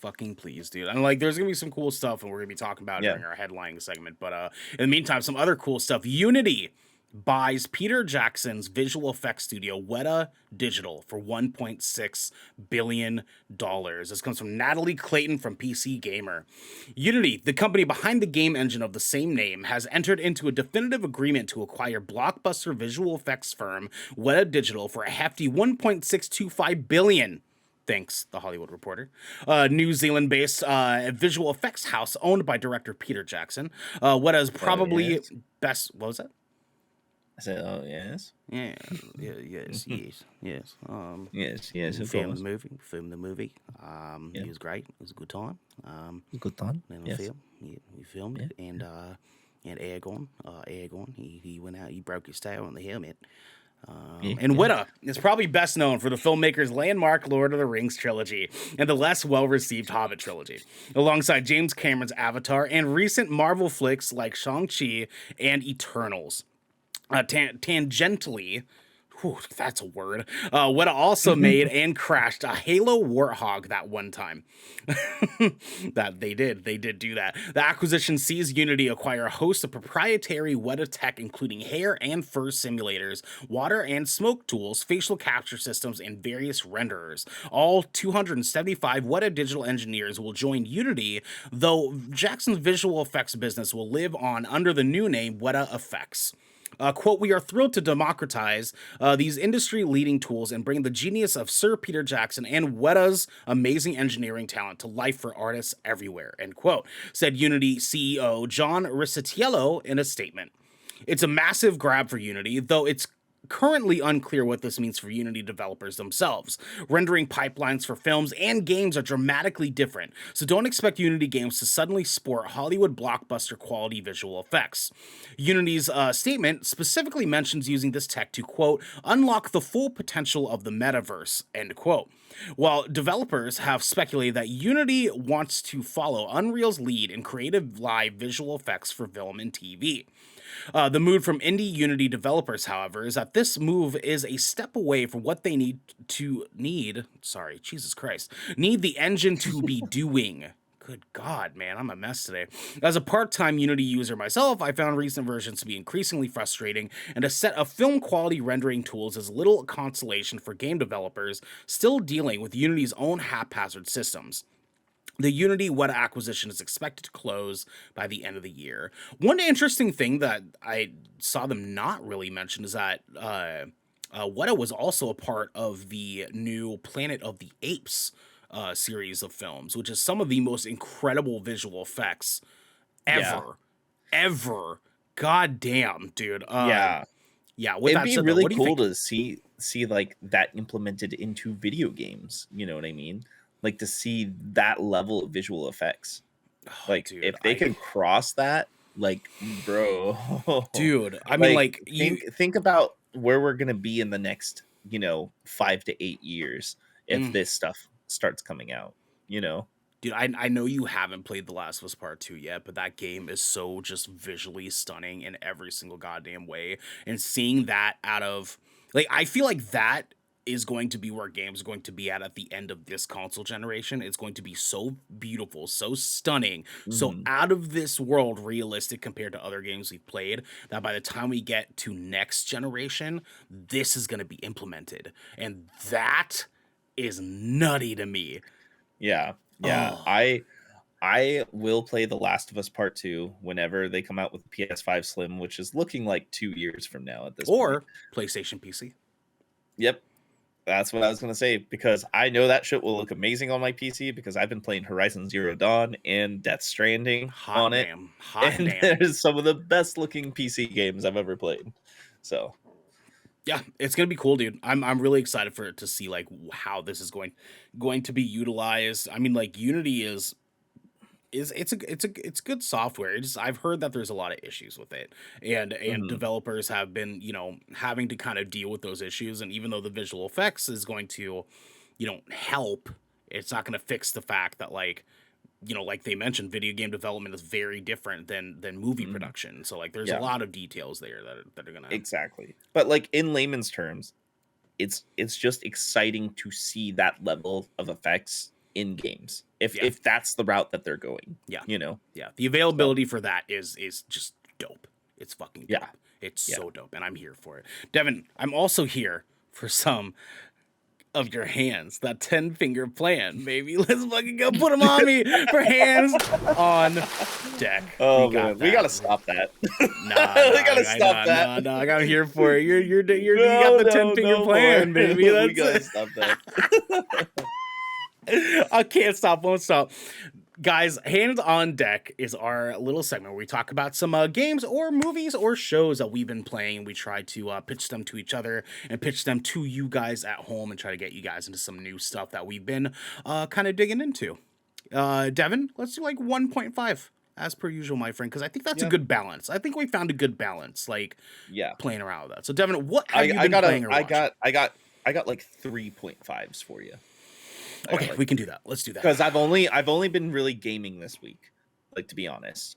fucking please, dude. And like, there's gonna be some cool stuff, and we're gonna be talking about it Yeah. during our headlining segment. But in the meantime, some other cool stuff. Unity buys Peter Jackson's visual effects studio Weta Digital for $1.6 billion. This comes from Natalie Clayton from PC Gamer. Unity, the company behind the game engine of the same name, has entered into a definitive agreement to acquire blockbuster visual effects firm Weta Digital for a hefty $1.625 billion. Thanks, The Hollywood Reporter. New Zealand based visual effects house owned by director Peter Jackson. What is Oh probably yes. best. What was that? I said, "Oh yes, Yeah, yeah, yes, yes, yes. yes, yes, We of filmed course. the movie. Filmed the movie. Yeah, It was great. It was a good time. good time. Then we Yes, film. Yeah, we filmed yeah, it, and Aragorn, he went out. He broke his tail on the helmet. yeah, And yeah. Weta is probably best known for the filmmaker's landmark Lord of the Rings trilogy and the less well-received Hobbit trilogy, alongside James Cameron's Avatar and recent Marvel flicks like Shang-Chi and Eternals. Tangentially, whew, that's a word. Weta also made and crashed a Halo Warthog that one time. That they did do that. The acquisition sees Unity acquire a host of proprietary Weta tech, including hair and fur simulators, water and smoke tools, facial capture systems, and various renderers. All 275 Weta Digital engineers will join Unity, though Jackson's visual effects business will live on under the new name Weta Effects. Quote, we are thrilled to democratize these industry leading tools and bring the genius of Sir Peter Jackson and Weta's amazing engineering talent to life for artists everywhere, end quote, said Unity CEO John Risitiello in a statement. It's a massive grab for Unity, though it's currently unclear what this means for Unity developers themselves. Rendering pipelines for films and games are dramatically different, so don't expect Unity games to suddenly sport Hollywood blockbuster quality visual effects. Unity's statement specifically mentions using this tech to, quote, unlock the full potential of the metaverse, end quote. While developers have speculated that Unity wants to follow Unreal's lead in creative live visual effects for film and TV. The mood from indie Unity developers, however, is that this move is a step away from what they need the engine to be doing. Good God, man, I'm a mess today. As a part-time Unity user myself, I found recent versions to be increasingly frustrating, and a set of film quality rendering tools is little consolation for game developers still dealing with Unity's own haphazard systems. The Unity Weta acquisition is expected to close by the end of the year. One interesting thing that I saw them not really mention is that Weta was also a part of the new Planet of the Apes series of films, which is some of the most incredible visual effects Yeah, ever, ever. God damn, dude. yeah. Yeah. With It'd that be said, though, really what do you cool think? to see like that implemented into video games. You know what I mean? Like to see that level of visual effects. Oh, Like dude, if they can cross that, like bro, I mean, like like you. think about where we're gonna be in the next 5 to 8 years if Mm. this stuff starts coming out. You know? Dude, I know you haven't played The Last of Us Part 2 yet, but that game is so just visually stunning in every single goddamn way. And seeing that out of, like, I feel like that is going to be where games are going to be at the end of this console generation. It's going to be so beautiful, so stunning, so Mhm. out of this world realistic compared to other games we've played, that by the time we get to next generation, this is going to be implemented. And that is nutty to me. Yeah, yeah. Oh. I will play The Last of Us Part 2 whenever they come out with the PS5 Slim, which is looking like 2 years from now at this point. Or PlayStation PC. Yep, that's what I was gonna say because I know that shit will look amazing on my PC because I've been playing Horizon Zero Dawn and Death Stranding Hot on it, damn. Hot and damn. there's some of the best looking PC games I've ever played. So Yeah, it's gonna be cool, dude. I'm really excited for it to see like how this is going to be utilized. I mean, like Unity is it's good software. It's I've heard that there's a lot of issues with it, and mhm, developers have been having to kind of deal with those issues. And even though the visual effects is going to help, it's not going to fix the fact that like they mentioned, video game development is very different than movie mhm, production. So like there's a yeah, lot of details there that are gonna. exactly. But like in layman's terms, it's just exciting to see that level of effects in games Yeah, if that's the route that they're going. yeah, You know, yeah. The so availability for that is just dope. It's fucking yeah, dope. It's yeah. so dope, and I'm here for it. Devin, I'm also here for some of your hands. That 10-finger plan, baby. Let's fucking go put them on me for hands on deck. We Oh got man, we that. gotta stop that. Nah, We gotta stop that. nah, dog. I'm here for it. You got No, the no, 10-finger no more. plan, baby. We That's gotta it. stop that. I can't stop, won't stop. Guys, Hands on Deck is our little segment where we talk about some games or movies or shows that we've been playing. We try to pitch them to each other and pitch them to you guys at home and try to get you guys into some new stuff that we've been kind of digging into. Devin, let's do like 1.5 as per usual, my friend, because I think that's a Yeah. good balance. I think we found a good balance, like Yeah. playing around with that. So, Devin, what have you been playing or watching? I got like 3.5s for you. Okay, we can do that. Let's do that. Because I've only been really gaming this week, like, to be honest.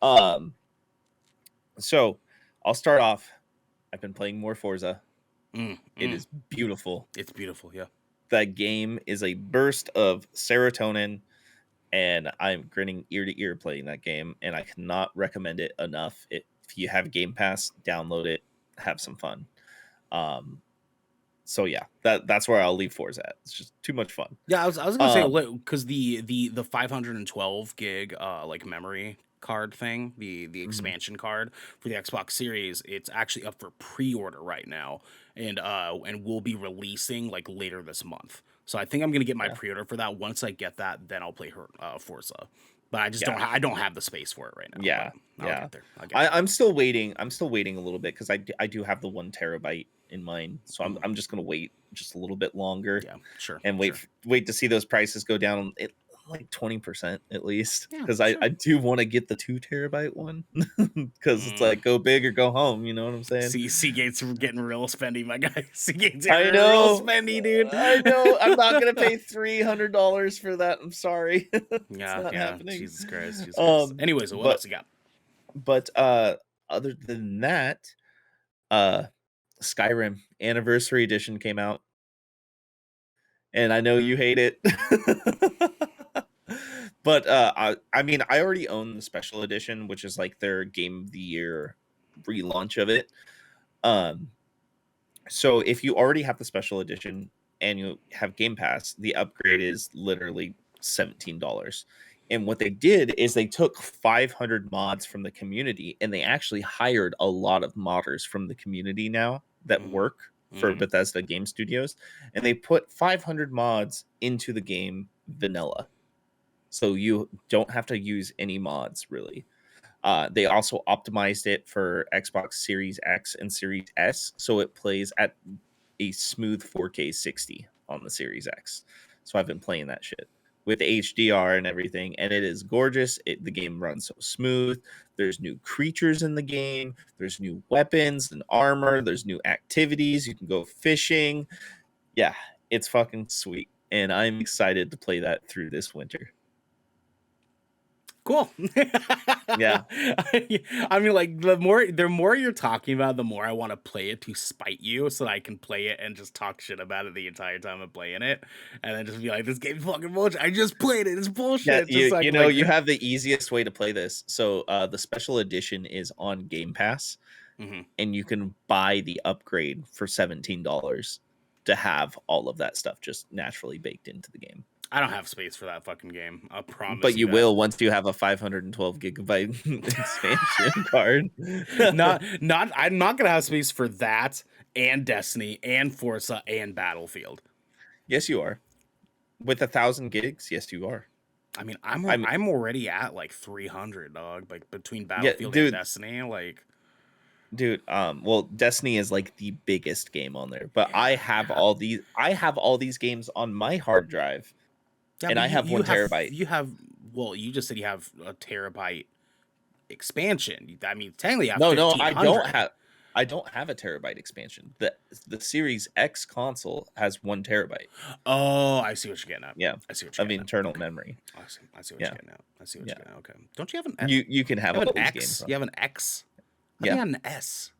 So I'll start off. I've been playing more Forza. It is beautiful. It's beautiful, yeah. That game is a burst of serotonin, and I'm grinning ear to ear playing that game, and I cannot recommend it enough. If you have Game Pass, download it, have some fun. So yeah, that's where I'll leave Forza at. It's just too much fun. Yeah, I was gonna say, because the 512 gig like memory card thing, the expansion card for the Xbox Series, it's actually up for pre-order right now, and we'll be releasing like later this month. So I think I'm gonna get my pre-order for that. Once I get that, then I'll play Forza. But I just I don't have the space for it right now. Yeah, I'll get there. I'm still waiting. I'm still waiting a little bit because I do have the 1 terabyte in mind. So I'm just gonna wait just a little bit longer. Yeah, sure. And wait to see those prices go down like 20% at least, because sure. I do want to get the 2 terabyte one, because it's like go big or go home. You know what I'm saying? Seagate's getting real spendy, my guy. Seagate's I know, real spendy, dude. I know. I'm not gonna pay $300 for that. I'm sorry. Yeah, happening. Jesus Christ. Anyways, what else you got? But other than that, Skyrim Anniversary Edition came out, and I know you hate it. But I mean, I already own the special edition, which is like their Game of the Year relaunch of it. So if you already have the special edition and you have Game Pass, the upgrade is literally $17. And what they did is they took 500 mods from the community, and they actually hired a lot of modders from the community now that work for Bethesda Game Studios, and they put 500 mods into the game vanilla. So you don't have to use any mods, really. They also optimized it for Xbox Series X and Series S, so it plays at a smooth 4K 60 on the Series X. So I've been playing that shit with HDR and everything, and it is gorgeous. The game runs so smooth. There's new creatures in the game. There's new weapons and armor. There's new activities. You can go fishing. Yeah, it's fucking sweet, and I'm excited to play that through this winter. Cool. Yeah. I mean, like, the more you're talking about, the more I want to play it to spite you, so that I can play it and just talk shit about it the entire time I'm playing it, and then just be like, this game's fucking bullshit. I just played it. It's bullshit. Yeah, you have the easiest way to play this. So the special edition is on Game Pass, and you can buy the upgrade for $17 to have all of that stuff just naturally baked into the game. I don't have space for that fucking game. I promise. But you will once you have a 512 gigabyte expansion card. I'm not gonna have space for that and Destiny and Forza and Battlefield. Yes, you are. With 1,000 gigs, yes, you are. I mean, I'm already at like 300, dog. Like between Battlefield and Destiny, like. Dude, well, Destiny is like the biggest game on there, but I have all these games on my hard drive. Yeah, and I have 1 terabyte. You just said you have a terabyte expansion. I mean, technically, I don't have a terabyte expansion. The Series X console has 1 terabyte. Oh, I see what you're getting at. Yeah, I see what you're getting at. Internal memory. I see what you're getting at. I see what you're getting at. Okay, don't you have an X? You can have all these X? games. You have an X? I Yeah, had an S.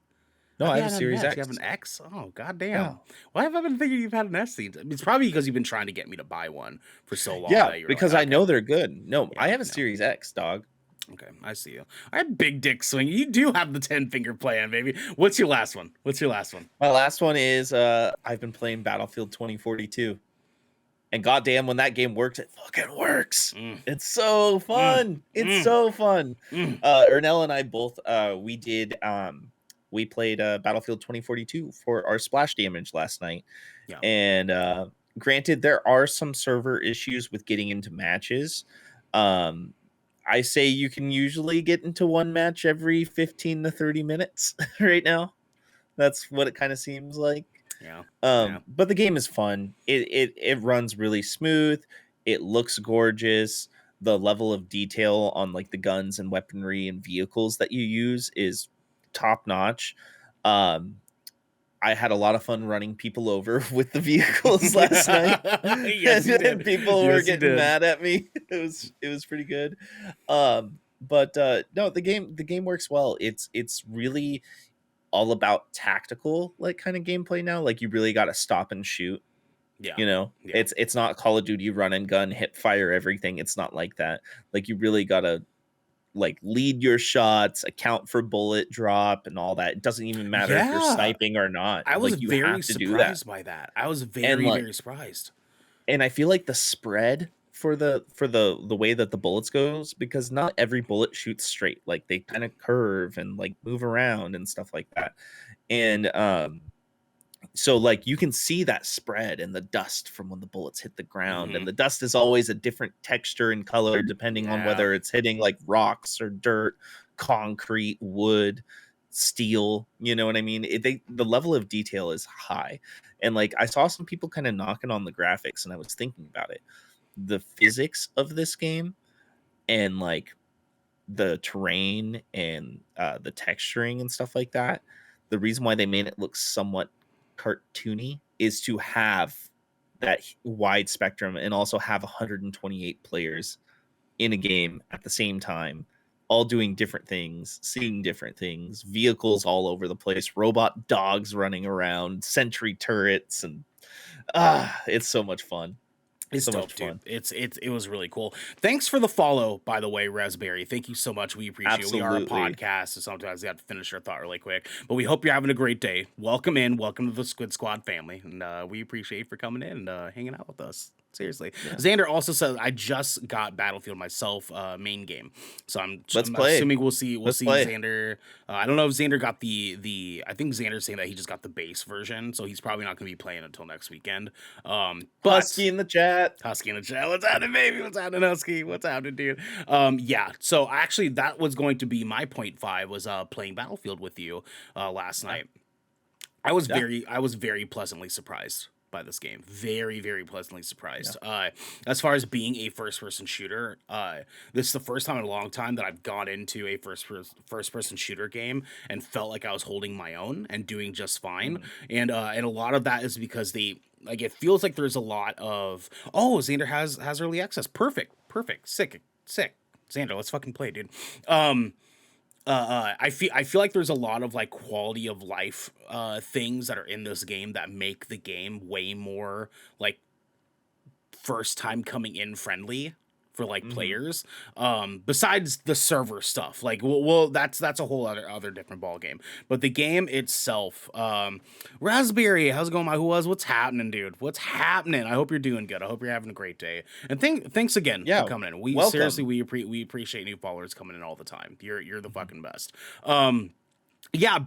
No, I have a Series X. You have an X? Oh, goddamn. Yeah. Why have I been thinking you've had an S? It's probably because you've been trying to get me to buy one for so long. Yeah, because I know they're good. No, I have a Series X, dog. Okay, I see you. I have big dick swing. You do have the 10-finger plan, baby. What's your last one? My last one is I've been playing Battlefield 2042. And goddamn, when that game works, it fucking works. It's so fun. It's so fun. Ernell and I both we played Battlefield 2042 for our splash damage last night. Yeah. And granted, there are some server issues with getting into matches. Um, I say you can usually get into one match every 15 to 30 minutes right now. That's what it kind of seems like. Yeah. Yeah. But the game is fun. It runs really smooth. It looks gorgeous. The level of detail on like the guns and weaponry and vehicles that you use is top notch. Um, I had a lot of fun running people over with the vehicles last night, Yes, you and did. people were Yes, you getting did. mad at me. It was pretty good. But no, the game works well. It's really all about tactical like kind of gameplay now. Like you really got to stop and shoot. Yeah. You know, Yeah. it's not Call of Duty run and gun, hip fire everything. It's not like that. Like you really gotta like lead your shots, account for bullet drop and all that. It doesn't even matter if you're Yeah. sniping or not. I was Like you very have to do that. surprised by that. I was And very, like very surprised. and I feel like the spread for the way that the bullets goes, because not every bullet shoots straight. Like they kind of curve and like move around and stuff like that. And so like you can see that spread and the dust from when the bullets hit the ground, Hmm. and the dust is always a different texture and color depending on Yeah. whether it's hitting like rocks or dirt, concrete, wood, steel. You know what I mean? The level of detail is high. And like I saw some people kind of knocking on the graphics, and I was thinking about it. The physics of this game and like the terrain and the texturing and stuff like that, the reason why they made it look somewhat cartoony is to have that wide spectrum and also have 128 players in a game at the same time, all doing different things, seeing different things, vehicles all over the place, robot dogs running around, sentry turrets, and it's so much fun. It's So much dope, dude. fun. It was really cool. Thanks for the follow, by the way, Raspberry. Thank you so much. We appreciate it. We are a Absolutely. podcast, so sometimes we have to finish our thought really quick. But we hope you're having a great day. Welcome in. Welcome to the Squid Squad family. And we appreciate you for coming in and hanging out with us. Seriously. Yeah. Xander also says I just got Battlefield myself, main game. So Let's I'm play. assuming we'll Let's see play. Xander. I don't know if Xander got the I think Xander's saying that he just got the base version, so he's probably not gonna be playing until next weekend. But Husky in the chat. Husky in the chat. What's happening, baby? What's happening, Husky? What's happening, dude? Yeah. So actually, that was going to be my point five was playing Battlefield with you last Yeah. night. Yeah. I was very pleasantly surprised by this game. Very, very pleasantly surprised. As far as being a first person shooter, this is the first time in a long time that I've gone into a first person shooter game and felt like I was holding my own and doing just fine. Mhm. And a lot of that is because like it feels like there's a lot of Xander has early access. Perfect, sick. Xander, let's fucking play, dude. I feel like there's a lot of like quality of life things that are in this game that make the game way more like first time coming in friendly for like Mhm. players, besides the server stuff. Like well that's a whole other different ball game, but the game itself. Raspberry, how's it going, my who was? What's happening, dude? What's happening? I hope you're doing good. I hope you're having a great day, and thanks again for Yeah. coming in. We seriously Welcome. we appreciate new followers coming in all the time. You're the fucking best. Yeah,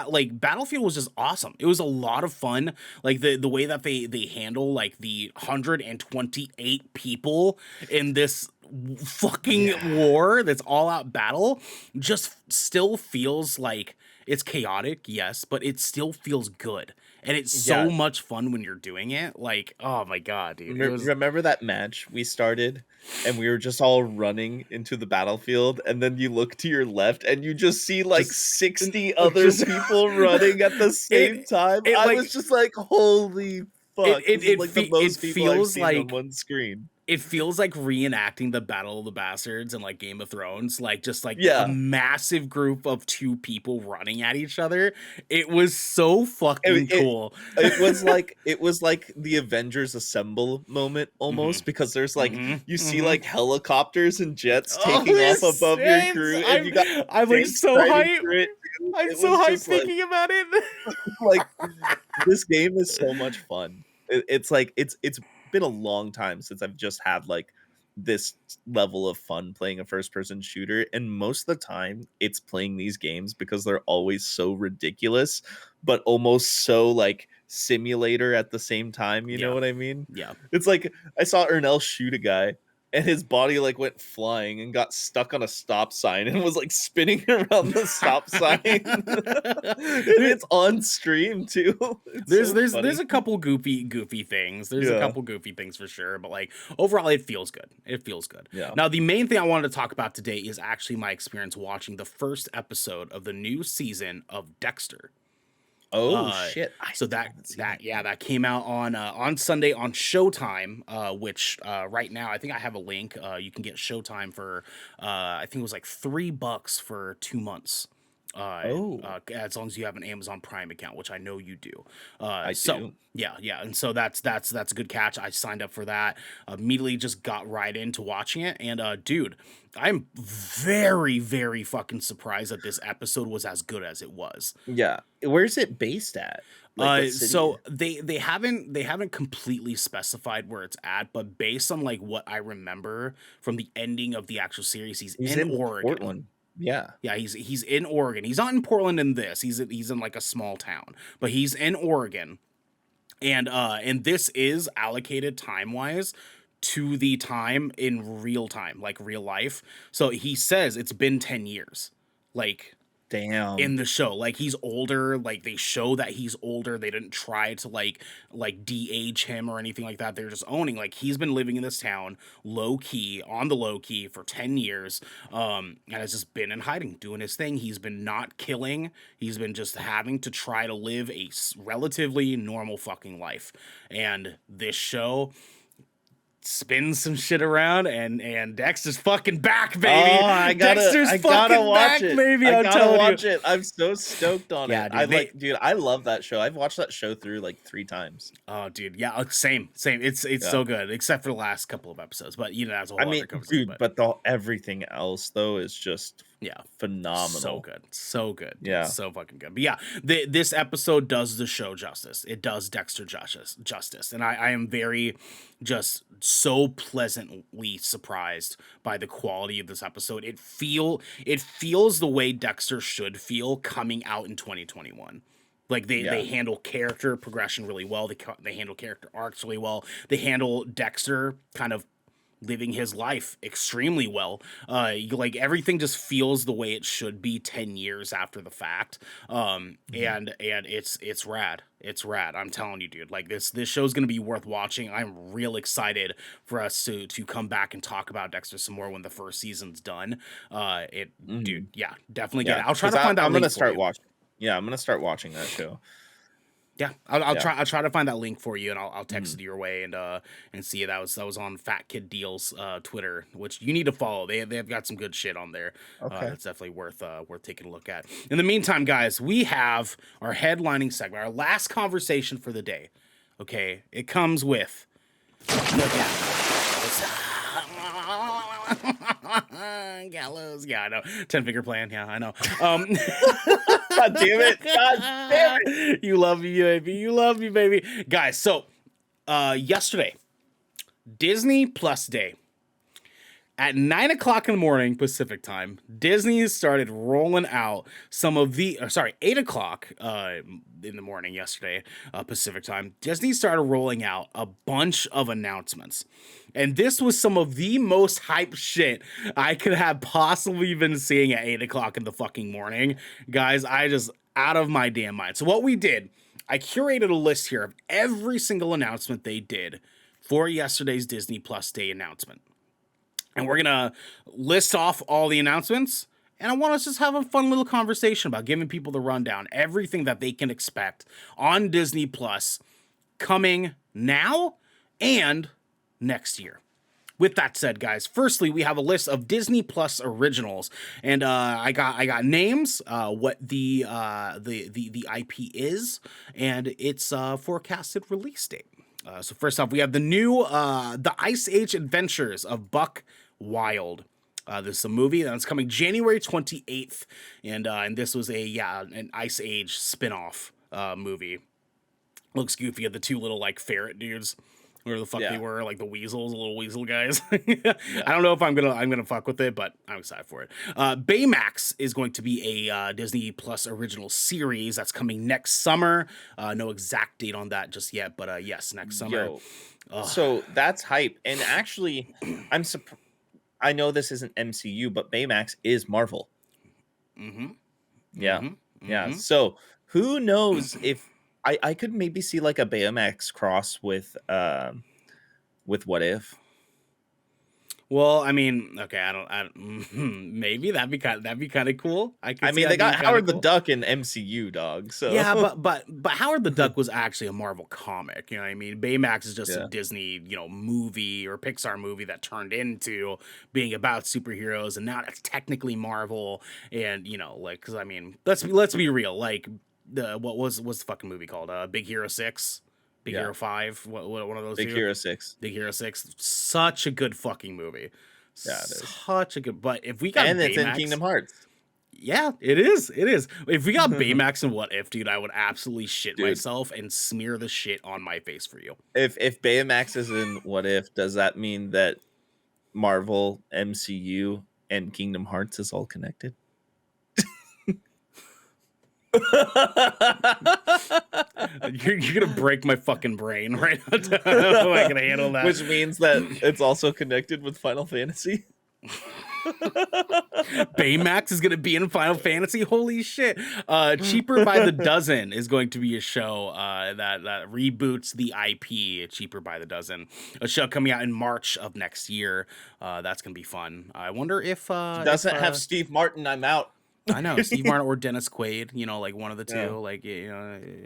like Battlefield was just awesome. It was a lot of fun. Like the way that they handle like the 128 people in this fucking Yeah. war that's all out battle just still feels like it's chaotic, yes, but it still feels good. And it's so Yeah. much fun when you're doing it. Like, oh my god, dude. It was Remember that match we started and we were just all running into the battlefield, and then you look to your left and you just see like just 60 other just people running at the same time. it I was like just like, holy fuck. This is like the it most people I've feels seen on like one screen. it feels like reenacting the Battle of the Bastards and like Game of Thrones, like just like a Yeah. massive group of two people running at each other. It was so fucking It, it cool. it was like the Avengers Assemble moment Hmm. almost, because there's like Hmm. you see Hmm. like helicopters and jets Oh, taking off this above your stinks. crew, and you got I'm like tanks so fighting hype. through it too. I'm It so was hype just like thinking about it. like this game is so much fun. It's like it's been a long time since I've just had like this level of fun playing a first person shooter, and most of the time it's playing these games because they're always so ridiculous but almost so like simulator at the same time. You know Yeah, what I mean? yeah. It's like I saw Ernell shoot a guy and his body like went flying and got stuck on a stop sign and was like spinning around the stop sign. And There- it's on stream too. It's there's so there's funny. a couple goofy things. There's a Yeah. couple goofy things for sure, but like overall it feels good. It feels good. Yeah. Now the main thing I wanted to talk about today is actually my experience watching the first episode of the new season of Dexter. Oh Uh, shit! I so still haven't seen it. that came out on Sunday on Showtime, which right now I think I have a link. You can get Showtime for I think it was like $3 for 2 months. Oh, As long as you have an Amazon Prime account, which I know you do. I So do. yeah, and so that's a good catch. I signed up for that. Immediately just got right into watching it, and dude, I'm very fucking surprised that this episode was as good as it was. Yeah. Where's it based at? Like what city? So they haven't completely specified where it's at, but based on like what I remember from the ending of the actual series, he's He's in in Oregon. Portland. Yeah. Yeah, he's in Oregon. He's not in Portland in this. He's in like a small town, but he's in Oregon, and this is allocated time wise to the time in real time, like real life. So he says it's been 10 years, like Damn. in the show. Like he's older, like they show that he's older. They didn't try to like de-age him or anything like that. They're just owning like he's been living in this town low key, on the low key for 10 years, and has just been in hiding doing his thing. He's been not killing. He's been just having to try to live a relatively normal fucking life. And this show spins some shit around, and Dexter's fucking back, baby. Oh, I Dexter's gotta fucking watch back, it. baby. I I'm gotta telling watch you. it. I'm so stoked on Yeah, it. dude, Dude, I love that show. I've watched that show through like 3 times. Oh, dude, yeah, same. It's Yeah. so good, except for the last couple of episodes. But that's a whole I other mean, conversation. dude, but everything else though is just yeah, phenomenal. so good, dude. Yeah. So fucking good. But yeah, this episode does the show justice. It does Dexter justice, and I am very just so pleasantly surprised by the quality of this episode. It feels the way Dexter should feel coming out in 2021. Like they handle character progression really well. They handle character arcs really well. They handle Dexter kind of living his life extremely well. Like everything just feels the way it should be 10 years after the fact. And it's rad. It's rad. I'm telling you, dude. Like this show's gonna be worth watching. I'm real excited for us to come back and talk about Dexter some more when the first season's done. Dude, yeah, definitely get it. I'll try to find that. I'm link gonna for start you. watching. Yeah, I'm gonna start watching that show. Yeah, I'll Yeah. try to find that link for you, and I'll text it your way, and see it. That was on Fat Kid Deals Twitter, which you need to follow. They've got some good shit on there. Okay. That's definitely worth taking a look at. In the meantime, guys, we have our headlining segment, our last conversation for the day. Okay, it comes with look at Gallows. Yeah, I know. 10-figure plan. Yeah, I know. God damn it! God damn it! You love me, baby. You love me, baby. Guys, so yesterday, Disney Plus Day. At 9 o'clock in the morning Pacific time, Disney started rolling out some of the, 8 o'clock in the morning yesterday, Pacific time, Disney started rolling out a bunch of announcements. And this was some of the most hype shit I could have possibly been seeing at 8 o'clock in the fucking morning. Guys, I just out of my damn mind. So what we did, I curated a list here of every single announcement they did for yesterday's Disney Plus Day announcement. And we're going to list off all the announcements. And I want us to just have a fun little conversation about giving people the rundown, everything that they can expect on Disney Plus coming now and next year. With that said, guys, firstly, we have a list of Disney Plus originals, and I got names, what the IP is, and its forecasted release date. So first off, we have the new The Ice Age Adventures of Buck Wild. This is a movie that's coming January 28th, and this was an Ice Age spin-off movie. Looks goofy at the two little like ferret dudes where the fuck they Yeah. were, like the weasels, the little weasel guys. Yeah. I don't know if I'm gonna fuck with it, but I'm excited for it. Baymax is going to be a Disney Plus original series that's coming next summer. No exact date on that just yet, but yes, next summer. Yo. Ugh. So that's hype. And actually, I know this isn't MCU, but Baymax is Marvel. Mm-hmm. Yeah. Mm-hmm. Yeah. Mm-hmm. So who knows if I could maybe see like a Baymax cross with What If. Well, I mean, okay, maybe that'd be kind of cool. I I could see mean, they that being got kind of Howard the cool. Duck in MCU, dog. Yeah, So but Howard the Duck was actually a Marvel comic. You know what I mean? Baymax is just a yeah. Disney, movie or Pixar movie that turned into being about superheroes, and now it's technically Marvel. And like, because I mean, let's be real. Like what's the fucking movie called? Big Hero 6, Big Yeah. Hero 5. What one of those Big two? Hero 6. Big Hero 6. Such a good fucking movie. Yeah, it is. Such a good. But if we got And it's in Baymax, Kingdom Hearts. yeah, it is. It is. If we got Baymax and What If, dude, I would absolutely shit Dude, myself and smear the shit on my face for you. if Baymax is in What If, does that mean that Marvel, MCU, and Kingdom Hearts is all connected? You're gonna break my fucking brain right now. I don't know if I can handle that. Which means that it's also connected with Final Fantasy. Baymax is gonna be in Final Fantasy. Holy shit! Cheaper by the Dozen is going to be a show that reboots the IP. Cheaper by the Dozen, a show coming out in March of next year. That's gonna be fun. I wonder if Doesn't have Steve Martin. I'm out. I know Steve Martin or Dennis Quaid, like one of the two. Yeah. Like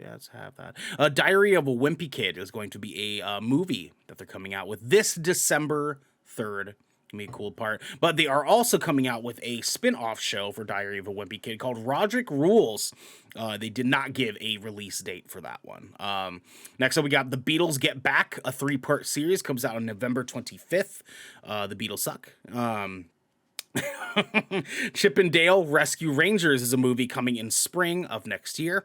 let's have that. Diary of a Wimpy Kid is going to be a movie that they're coming out with this December 3rd. Gonna be a cool part, but they are also coming out with a spin-off show for Diary of a Wimpy Kid called Roderick Rules. They did not give a release date for that one. Next up, we got The Beatles Get Back, a 3-part series, comes out on November 25th. The Beatles suck. Chip and Dale Rescue Rangers is a movie coming in spring of next year.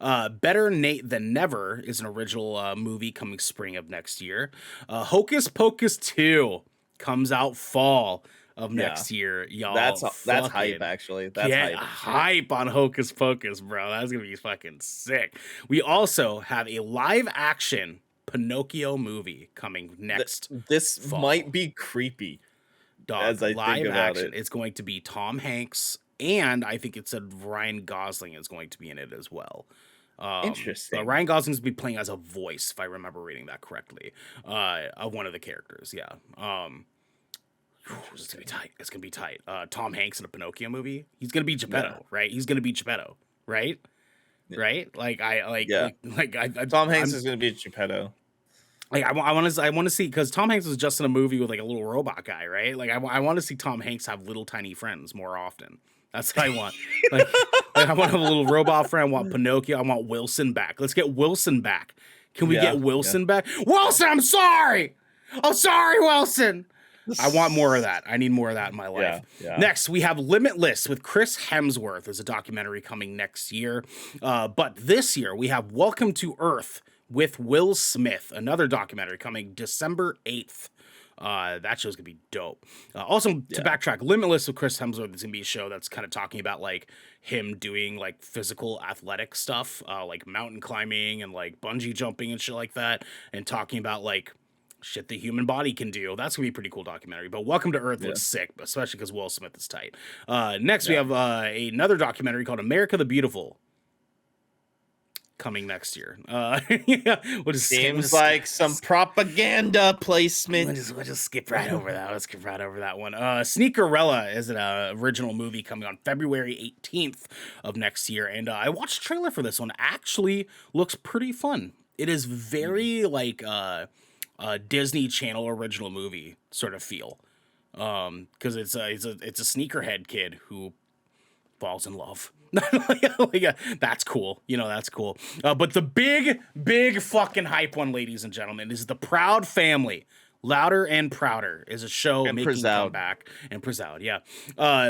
Better Nate Than Never is an original movie coming spring of next year. Hocus Pocus 2 comes out fall of next year, y'all. That's hype, actually. That's hype on Hocus Pocus, bro. That's gonna be fucking sick. We also have a live action Pinocchio movie coming next. This fall. might be creepy. Dog, as I live think about action. it. It's going to be Tom Hanks, and I think it said Ryan Gosling is going to be in it as well. Interesting. Ryan Gosling's going to be playing as a voice, if I remember reading that correctly, of one of the characters. Yeah. It's gonna be tight. It's gonna be tight. Tom Hanks in a Pinocchio movie. He's gonna be Geppetto, right? He's gonna be Geppetto, right? Yeah. Right? Like Tom Hanks is gonna be Geppetto. Like I want to see, because Tom Hanks was just in a movie with like a little robot guy, right? Like I want to see Tom Hanks have little tiny friends more often. That's what I want. like I want to have a little robot friend. I want Pinocchio. I want Wilson back. Let's get Wilson back. Can we get Wilson back? Wilson, I'm sorry, Wilson. I want more of that. I need more of that in my life. Yeah. Next, we have Limitless with Chris Hemsworth. There's a documentary coming next year. But this year, we have Welcome to Earth with Will Smith, another documentary coming December 8th. That show's gonna be dope. Also, to backtrack, Limitless with Chris Hemsworth is gonna be a show that's kind of talking about like him doing like physical athletic stuff, like mountain climbing and like bungee jumping and shit like that, and talking about like shit the human body can do. That's gonna be a pretty cool documentary. But Welcome to Earth looks sick, especially because Will Smith is tight. Next, we have another documentary called America the Beautiful coming next year. Seems like some propaganda placement. We'll just skip right over that. Let's skip right over that one. Sneakerella is an original movie coming on February 18th of next year. And I watched a trailer for this one. Actually looks pretty fun. It is very like a Disney Channel original movie sort of feel. Because it's a sneakerhead kid who falls in love. That's cool. That's cool. But the big fucking hype one, ladies and gentlemen, is The Proud Family. Louder and Prouder is a show making a comeback. And Proud, yeah.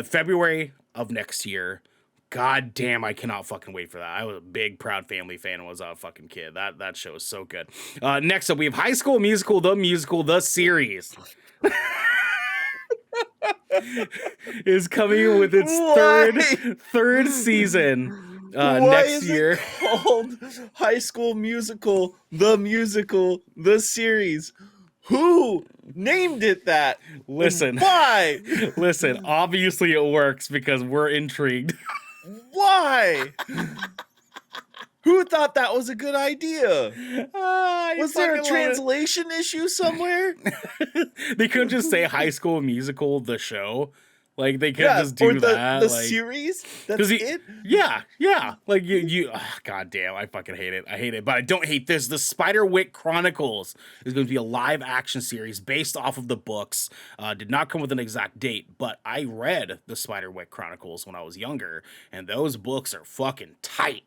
February of next year. God damn, I cannot fucking wait for that. I was a big Proud Family fan when I was a fucking kid. That show is so good. Next up, we have High School Musical, the series. Is coming with its Why? third season Why next is it year. called High School Musical, the series? Who named it that? Listen, Why? listen. Obviously, it works because we're intrigued. Why? Who thought that was a good idea? Was there a translation issue somewhere? They couldn't just say High School Musical, the show. Like they could just or do the that. the like, series. That's it. Yeah. Like you. God damn, I fucking hate it. I hate it, but I don't hate this. The Spiderwick Chronicles is going to be a live action series based off of the books. Did not come with an exact date, but I read the Spiderwick Chronicles when I was younger, and those books are fucking tight.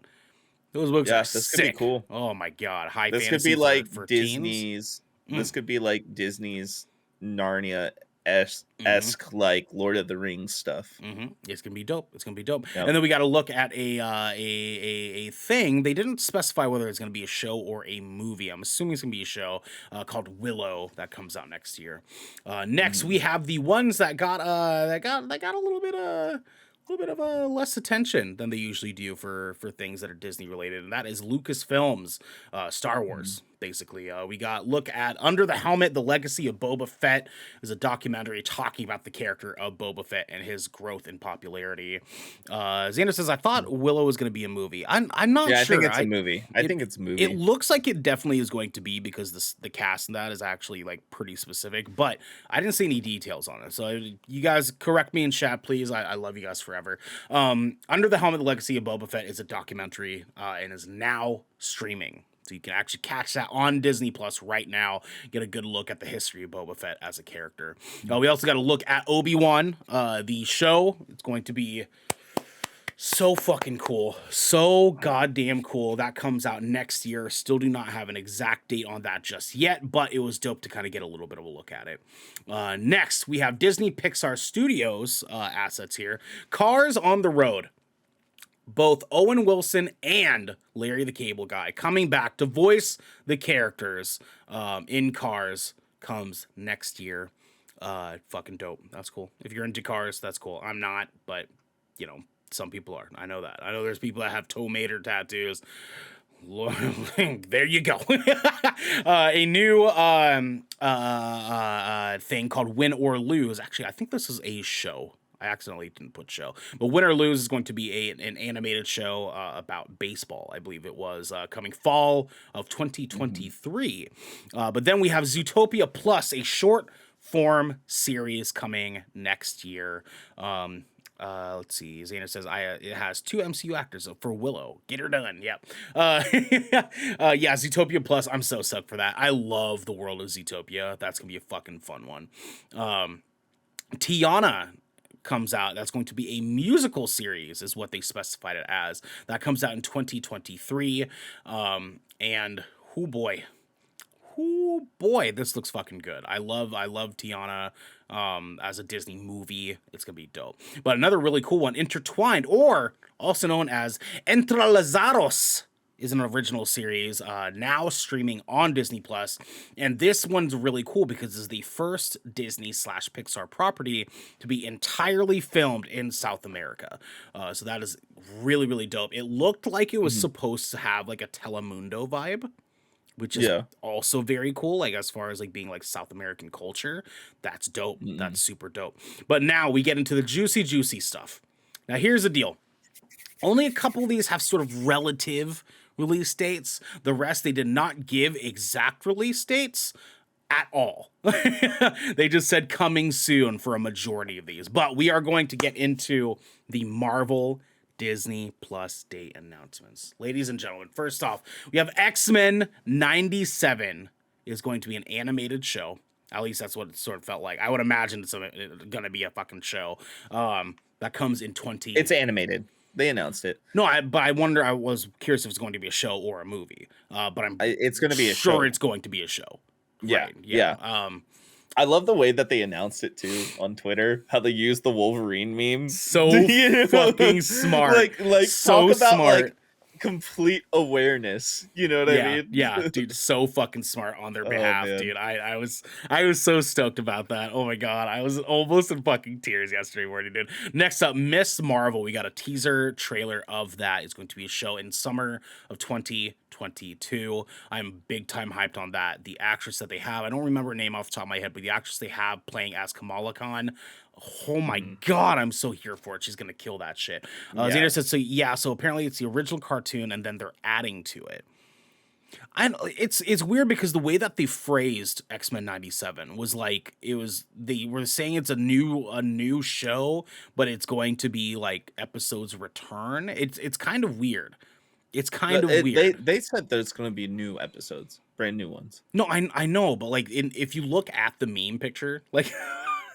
Those books are this sick. could be cool. Oh my god, high This fantasy could be like for Disney's. teens. This could be like Disney's Narnia esque like Lord of the Rings stuff. It's gonna be dope. It's gonna be dope. Yep. And then we got to look at a thing. They didn't specify whether it's gonna be a show or a movie. I'm assuming it's gonna be a show called Willow that comes out next year. Next, we have the ones that got a little bit of less attention than they usually do for things that are Disney related, and that is Lucasfilms, Star Wars. Basically, we got look at Under the Helmet: The Legacy of Boba Fett is a documentary talking about the character of Boba Fett and his growth in popularity. Xander says, "I thought Willow was going to be a movie. I'm not sure. I think it's a movie. I think it's a movie. It looks like it definitely is going to be because the cast and that is actually like pretty specific, but I didn't see any details on it. So you guys correct me in chat, please. I love you guys forever. Under the Helmet: The Legacy of Boba Fett is a documentary and is now streaming. So you can actually catch that on Disney Plus right now. Get a good look at the history of Boba Fett as a character. We also got to look at Obi-Wan, the show. It's going to be so fucking cool. So goddamn cool. That comes out next year. Still do not have an exact date on that just yet, but it was dope to kind of get a little bit of a look at it. Next, we have Disney Pixar Studios assets here. Cars on the Road. Both Owen Wilson and Larry the Cable Guy coming back to voice the characters in Cars comes next year. Fucking dope. That's cool. If you're into cars, that's cool. I'm not, but you know, some people are. I know that. I know there's people that have toe mater tattoos. There you go. A new thing called Win or Lose. Actually, I think this is a show. I accidentally didn't put show. But Win or Lose is going to be an animated show about baseball, I believe it was, coming fall of 2023. But then we have Zootopia Plus, a short form series coming next year. Let's see. Zana says it has 2 MCU actors for Willow. Get her done. Yep. Yeah, Zootopia Plus. I'm so stoked for that. I love the world of Zootopia. That's gonna be a fucking fun one. Tiana comes out. That's going to be a musical series, is what they specified it as. That comes out in 2023. And oh boy, this looks fucking good. I love Tiana as a Disney movie. It's gonna be dope. But another really cool one, Intertwined, or also known as Entrelazados, is an original series now streaming on Disney Plus, and this one's really cool because it's the first Disney / Pixar property to be entirely filmed in South America. So that is really, really dope. It looked like it was supposed to have like a Telemundo vibe, which is also very cool, like as far as like being like South American culture. That's dope. That's super dope. But now we get into the juicy stuff. Now here's the deal. Only a couple of these have sort of relative release dates. The rest, they did not give exact release dates at all. They just said coming soon for a majority of these. But we are going to get into the Marvel Disney Plus date announcements. Ladies and gentlemen, first off, we have X-Men 97 is going to be an animated show. At least that's what it sort of felt like. I would imagine it's going to be a fucking show. That comes in 20... It's animated. They announced it. No, but I wonder. I was curious if it's going to be a show or a movie. But it's going to be a sure show. It's going to be a show. Yeah, right? yeah. I love the way that they announced it too on Twitter. How they used the Wolverine meme. So You know, fucking smart. like talk So about like smart. complete awareness. You know what I Yeah, mean? yeah, dude, so fucking smart on their Oh behalf, man. dude. I was so stoked about that. Oh my god, I was almost in fucking tears yesterday morning, dude. Next up, Miss Marvel. We got a teaser trailer of that. It's going to be a show in summer of 2022. I'm big time hyped on that. The actress that they have, I don't remember her name off the top of my head, but the actress they have playing as Kamala Khan. Oh my Mhm. god, I'm so here for it. She's gonna kill that shit. Yeah. Xander said so. Yeah, so apparently it's the original cartoon, and then they're adding to it. And it's weird because the way that they phrased X-Men 97 was like they were saying it's a new show, but it's going to be like episodes return. It's kind of weird. It's kind of They weird. said there's gonna be new episodes, brand new ones. No, I know, but like if you look at the meme picture, like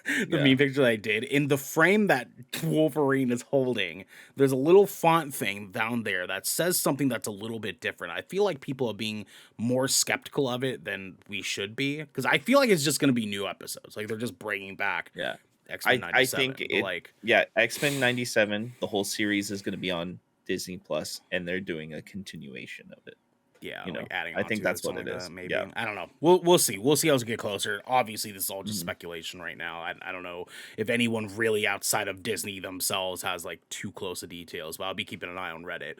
the Yeah. meme picture that I did, in the frame that Wolverine is holding, there's a little font thing down there that says something that's a little bit different. I feel like people are being more skeptical of it than we should be, because I feel like it's just going to be new episodes. Like they're just bringing back Yeah. X-Men I 97. think But it like, yeah, X-Men 97, the whole series is gonna be on Disney Plus, and they're doing a continuation of it. yeah, You like know, adding I on think to it, that's what something it like is. that, maybe. Yeah. I don't know. We'll see. We'll see as we get closer. Obviously, this is all just Mhm. speculation right now. I don't know if anyone really outside of Disney themselves has like too close of details, but I'll be keeping an eye on Reddit.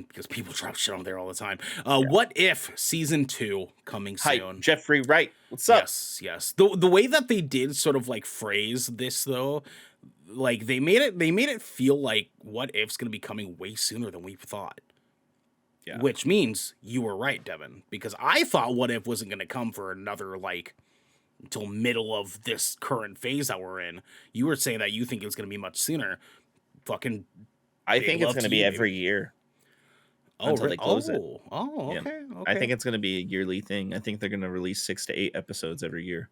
Because people drop shit on there all the time. Yeah. What if season 2 coming Hype, soon? Jeffrey Wright. What's up? Yes, yes. The way that they did sort of like phrase this though, like they made it feel like What If's gonna be coming way sooner than we thought. Yeah. Which means you were right, Devin, because I thought What If wasn't going to come for another, like, until middle of this current phase that we're in. You were saying that you think it's going to be much sooner. Fucking I big think it's love gonna to be you, baby. every year Oh, until they close it. Yeah. okay, I okay. think it's gonna be a yearly thing. I think they're gonna release 6 to 8 episodes every year.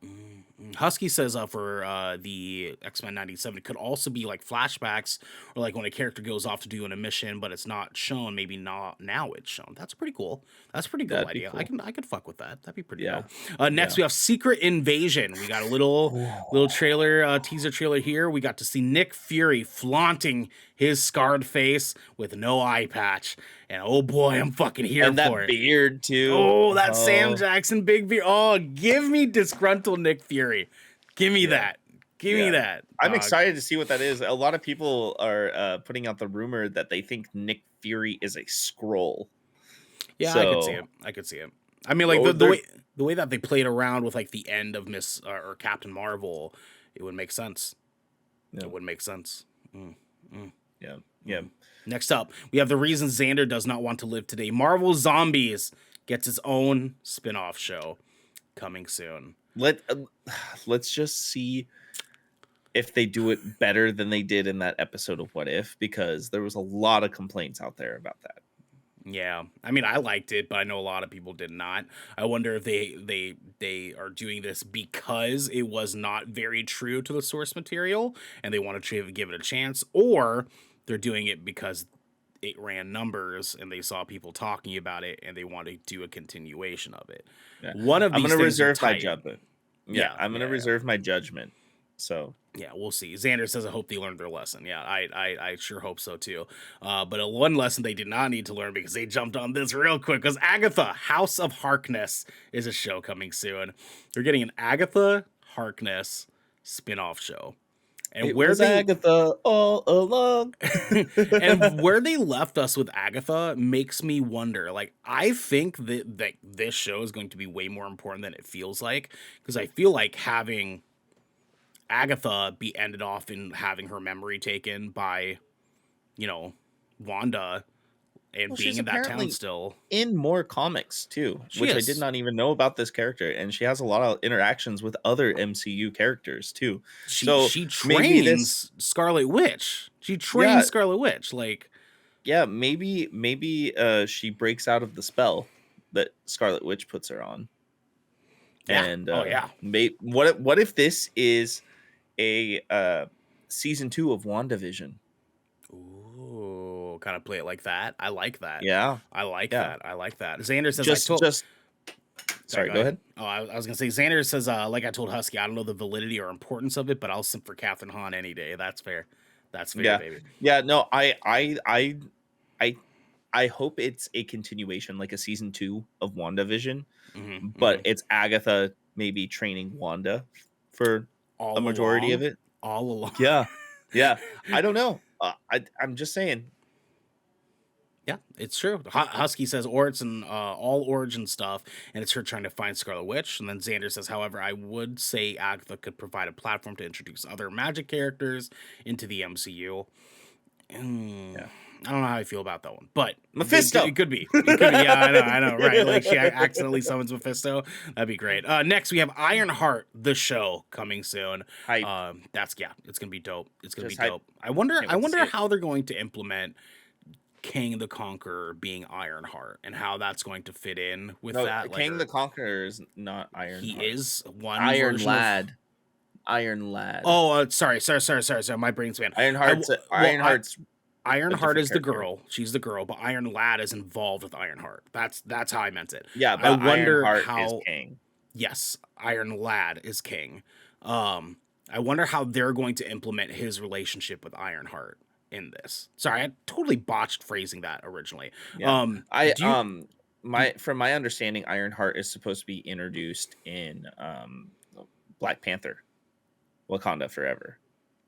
Husky says for the X-Men 97, it could also be like flashbacks or like when a character goes off to do a mission, but it's not shown. Maybe not now it's shown. That's pretty cool. That's a pretty cool That'd be idea. cool. I could fuck with that. That'd be pretty Yeah. dope. Next Yeah. we have Secret Invasion. We got a little trailer, teaser trailer here. We got to see Nick Fury flaunting his scarred face with no eye patch, and oh boy, I'm fucking here And for that it. beard too. Oh, that Sam Oh, Jackson big beard. Oh, give me disgruntled Nick Fury. Give me yeah. that. Give me Yeah. that. I'm dog. excited to see what that is. A lot of people are putting out the rumor that they think Nick Fury is a scroll. Yeah, I could see it. So, I could see it. I mean, like oh, the way that they played around with like the end of Miss or Captain Marvel, it would make sense. yeah, It would make sense. Mm, mm. yeah, yeah. Next up, we have the reason Xander does not want to live today. Marvel Zombies gets its own spin-off show coming soon. Let's just see if they do it better than they did in that episode of What If, because there was a lot of complaints out there about that. Yeah, I mean, I liked it, but I know a lot of people did not. I wonder if they are doing this because it was not very true to the source material, and they want to give it a chance, or they're doing it because it ran numbers and they saw people talking about it and they want to do a continuation of it. Yeah. One of I'm these gonna things are reserve my tight. judgment. Yeah, I'm gonna yeah, reserve my judgment. So yeah, we'll see. Xander says, "I hope they learned their lesson." Yeah, I sure hope so too. But one lesson they did not need to learn because they jumped on this real quick was Agatha, House of Harkness is a show coming soon. They're getting an Agatha Harkness spin-off show, and it where was they Agatha all along. and where they left us with Agatha makes me wonder. Like, I think that this show is going to be way more important than it feels like, because I feel like having Agatha be ended off in having her memory taken by, Wanda and Well, being she's in that town apparently still. in more comics too, She which I is. did not even know about this character, and she has a lot of interactions with other MCU characters too. So She maybe this, trains Scarlet Witch. She yeah, trains Scarlet Witch. Like, yeah, maybe she breaks out of the spell that Scarlet Witch puts her on, yeah. and Oh yeah. what if this is a season 2 of WandaVision? Ooh, kind of play it like that. I like that. Yeah, I like yeah. that. I like that. Xander says, Just Sorry, go ahead. Oh, I was gonna say Xander says, like I told Husky, I don't know the validity or importance of it, but I'll simp for Catherine Hahn any day. That's fair. That's fair, Yeah. baby. Yeah, no, I I hope it's a continuation, like a season 2 of WandaVision, but it's Agatha maybe training Wanda for a All majority of along, it. all along. Yeah. Yeah. I don't know. I'm just saying. Yeah, it's true. Husky says, or it's an all origin stuff, and it's her trying to find Scarlet Witch. And then Xander says, however, I would say Agatha could provide a platform to introduce other magic characters into the MCU. Yeah. I don't know how I feel about that one, but Mephisto. It could be. It could be. Yeah, I know, right? Like she accidentally summons Mephisto. That'd be great. Next, we have Ironheart, the show, coming soon. Hype. It's gonna be dope. It's gonna Just be hype. dope. I wonder Can't wait to see it. how they're going to implement King the Conqueror being Ironheart and how that's going to fit in with No, that. King the Conqueror is not Iron. He is one Iron version Lad. Iron Lad. Oh, sorry. My brain's man. Ironheart is the girl. She's the girl, but Iron Lad is involved with Ironheart. That's how I meant it. Yeah, but I wonder Ironheart is king. Yes, Iron Lad is king. I wonder how they're going to implement his relationship with Ironheart in this. Sorry, I totally botched phrasing that originally. Yeah. From my understanding, Ironheart is supposed to be introduced in Black Panther, Wakanda Forever.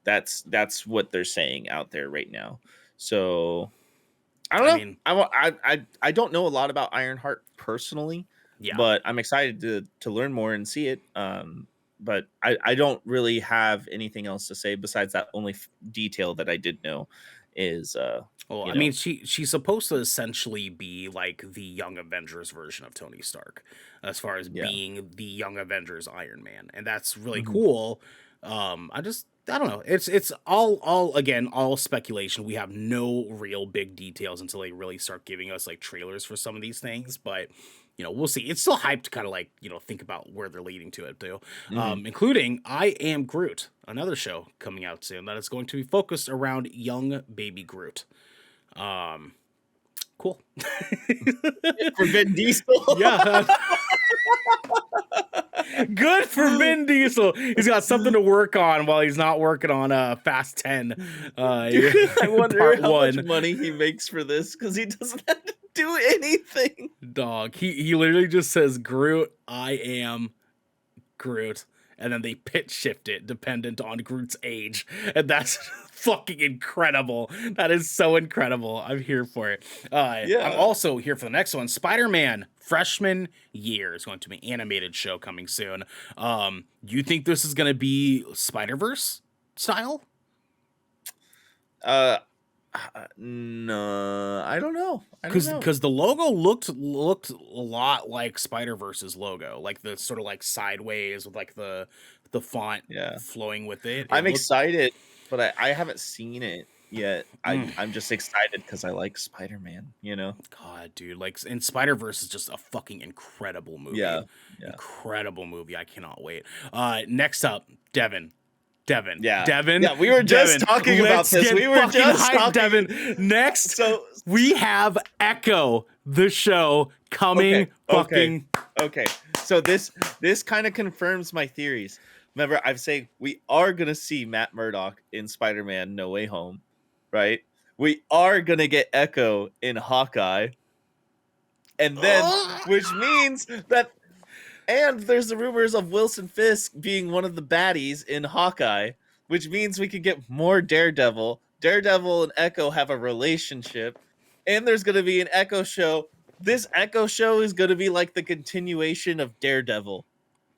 That's what they're saying out there right now. So I don't know. I don't know a lot about Ironheart personally. Yeah. But I'm excited to learn more and see it. But I don't really have anything else to say besides that only detail that I did know is I mean, she's supposed to essentially be like the Young Avengers version of Tony Stark, as far as being the Young Avengers Iron Man, and that's really cool. I don't know. It's all speculation. We have no real big details until they really start giving us like trailers for some of these things, but we'll see. It's still hyped to kind of like, think about where they're leading to it too. Including I Am Groot, another show coming out soon that is going to be focused around young baby Groot. Cool. For Vin Diesel. Yeah. Good for Vin Diesel. He's got something to work on while he's not working on Fast 10. Dude, I wonder how much money he makes for this because he doesn't have to do anything. Dog. He literally just says Groot, I am Groot. And then they pitch shift it dependent on Groot's age. And that's fucking incredible. That is so incredible. I'm here for it. I'm also here for the next one. Spider-Man Freshman Year is going to be an animated show coming soon. Do you think this is going to be Spider-Verse style? No, I don't know. Because the logo looked a lot like Spider-Verse's logo, like the sort of like sideways with like the font flowing with it. I'm excited, but I haven't seen it yet. I'm just excited because I like Spider-Man. God, dude, like, and Spider-Verse is just a fucking incredible movie. Yeah. Incredible movie. I cannot wait. Next up, Devin. Yeah. Devin. Yeah, we were just talking about this. We were just talking. Devin. Next, we have Echo, the show coming. Okay. So this kind of confirms my theories. Remember, I've said we are gonna see Matt Murdock in Spider-Man: No Way Home, right? We are gonna get Echo in Hawkeye, and then which means that. And there's the rumors of Wilson Fisk being one of the baddies in Hawkeye, which means we could get more Daredevil. Daredevil and Echo have a relationship, and there's going to be an Echo show. This Echo show is going to be like the continuation of Daredevil.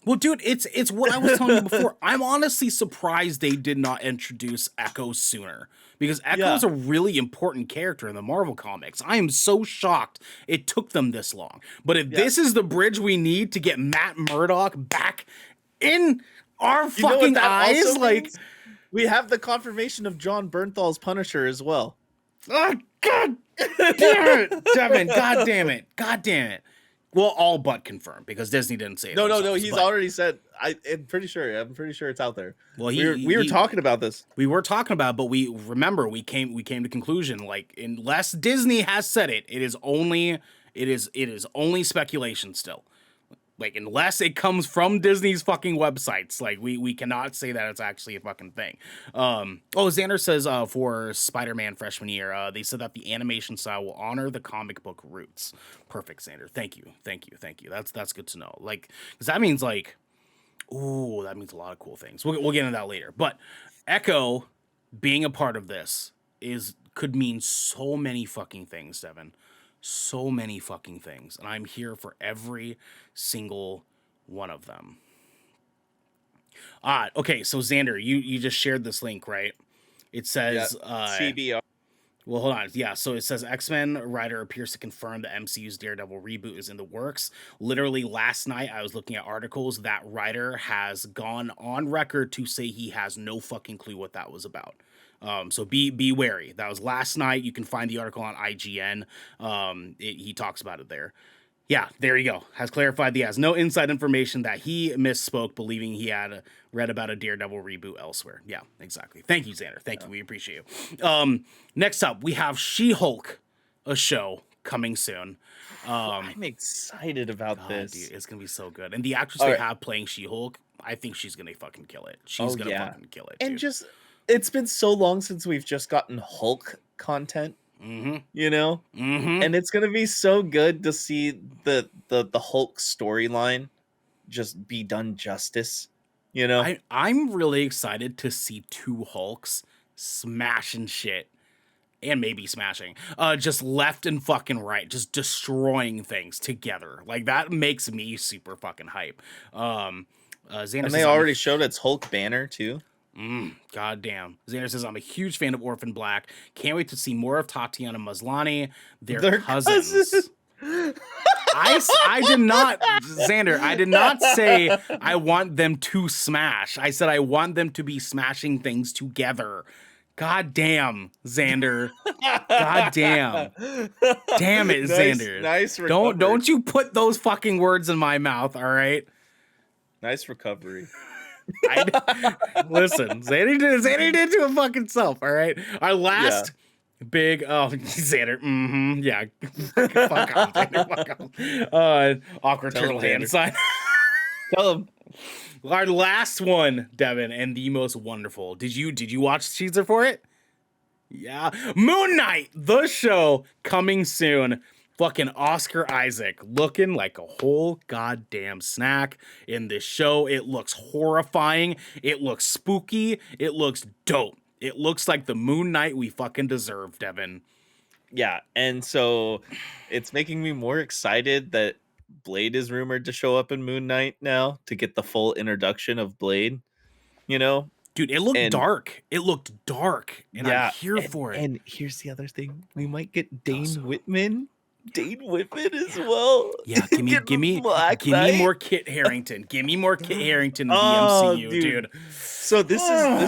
Well, dude, it's what I was telling you before. I'm honestly surprised they did not introduce Echo sooner, because Echo is a really important character in the Marvel comics. I am so shocked it took them this long. But if this is the bridge we need to get Matt Murdock back in our fucking eyes, like, we have the confirmation of John Bernthal's Punisher as well. Oh, God damn it, Devin! God damn it! Well, all but confirmed, because Disney didn't say it. No. He's already said. I'm pretty sure it's out there. Well, we were talking about this. We were talking about, but we came to conclusion, like, unless Disney has said it, it is only speculation still. Like, unless it comes from Disney's fucking websites, like we cannot say that it's actually a fucking thing. Xander says for Spider-Man freshman year, they said that the animation style will honor the comic book roots. Perfect, Xander. Thank you. That's good to know. Like, because that means like, ooh, that means a lot of cool things. We'll get into that later. But Echo being a part of this could mean so many fucking things, Devin. So many fucking things, and I'm here for every single one of them. Okay, so Xander, you just shared this link, right? It says CBR. well, hold on. Yeah, so it says X-Men writer appears to confirm the MCU's Daredevil reboot is in the works. Literally last night I was looking at articles. That writer has gone on record to say he has no fucking clue what that was about. So be wary. That was last night. You can find the article on IGN. He talks about it there. Yeah, there you go. Has clarified he has no inside information, that he misspoke, believing he had read about a Daredevil reboot elsewhere. Yeah, exactly. Thank you, Xander. Thank you. We appreciate you. Next up, we have She-Hulk, a show coming soon. I'm excited about this. Dude, it's going to be so good. And the actress they have playing She-Hulk, I think she's going to fucking kill it. She's going to fucking kill it, dude. And just, it's been so long since we've just gotten Hulk content. You know, and it's gonna be so good to see the Hulk storyline just be done justice. You know, I'm really excited to see two Hulks smashing shit, and maybe smashing, just left and fucking right, just destroying things together. Like, that makes me super fucking hype. Xander, and they already showed its Hulk banner too. God damn. Xander says, I'm a huge fan of Orphan Black. Can't wait to see more of Tatiana Maslany. They're cousins. I did not, Xander, I did not say I want them to smash. I said I want them to be smashing things together. God damn, Xander. God damn. Damn it, Xander. Nice recovery. Don't you put those fucking words in my mouth, all right? Nice recovery. Listen, Xander did to a fucking self, all right? Our last big Xander, yeah. Fuck off, Xander, fuck off. Awkward turtle hand sign. Tell him. Our last one, Devin, and the most wonderful. Did you watch the teaser for it? Yeah. Moon Knight, the show, coming soon. Fucking Oscar Isaac looking like a whole goddamn snack in this show. It looks horrifying. It looks spooky. It looks dope. It looks like the Moon Knight we fucking deserve, Devin. Yeah, and so it's making me more excited that Blade is rumored to show up in Moon Knight now to get the full introduction of Blade, you know? Dude, it looked dark. It looked dark, and I'm here for it. And here's the other thing. We might get Dane Whitman. Dane Whitman as well. Yeah, give me more Kit Harington. Give me more Kit Harington in the MCU, dude. So this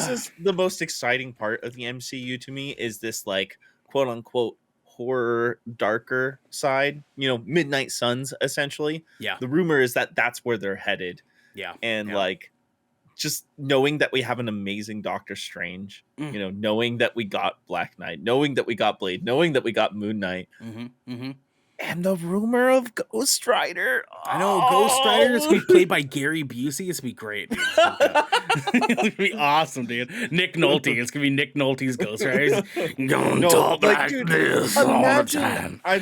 is the most exciting part of the MCU to me, is this, like, quote unquote horror darker side, you know, Midnight Suns essentially. Yeah. The rumor is that that's where they're headed. Yeah. And like, just knowing that we have an amazing Doctor Strange, you know, knowing that we got Black Knight, knowing that we got Blade, knowing that we got Moon Knight, and the rumor of Ghost Rider. I know, Ghost Rider is going to be played by Gary Busey. It's going to be great, dude. It's going to be awesome, dude. Nick Nolte. It's going to be Nick Nolte's Ghost Rider. Don't talk like this all the time. I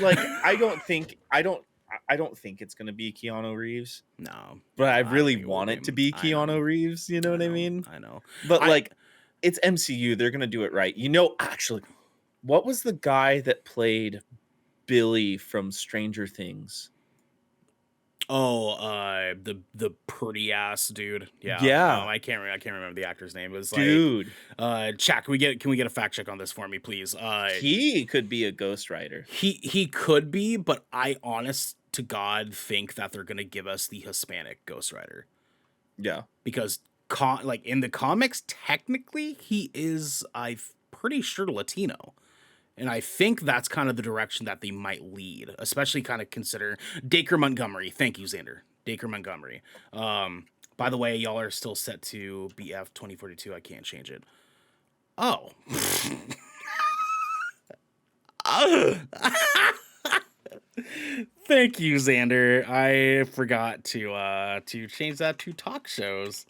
don't think it's going to be Keanu Reeves. No. But I really want it to be Keanu Reeves. You know what I mean? I know. But like, it's MCU. They're going to do it right. You know, actually, what was the guy that played Billy from Stranger Things? Oh, the pretty ass dude. Yeah. I can't remember the actor's name. It was like, dude. Chat, can we get a fact check on this for me, please? He could be a Ghost Rider. He could be, but I honest to God think that they're gonna give us the Hispanic Ghost Rider. Yeah. Because like in the comics, technically he is, I'm pretty sure, Latino. And I think that's kind of the direction that they might lead, especially kind of consider Dacre Montgomery. Thank you, Xander. Dacre Montgomery. By the way, y'all are still set to BF 2042. I can't change it. Oh. Thank you, Xander. I forgot to change that to talk shows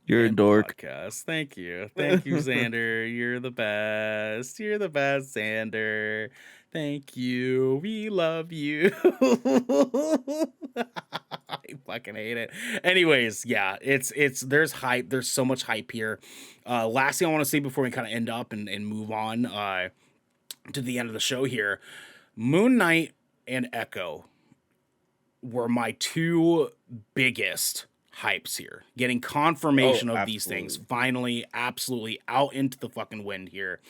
You're a and dork. podcasts. Thank you. Thank you, Xander. You're the best. You're the best, Xander. Thank you. We love you. I fucking hate it. Anyways, yeah, it's there's hype. There's so much hype here. Last thing I want to say before we kind of end up and move on to the end of the show here. Moon Knight and Echo were my two biggest hypes here. Getting confirmation of these things finally, absolutely out into the fucking wind here.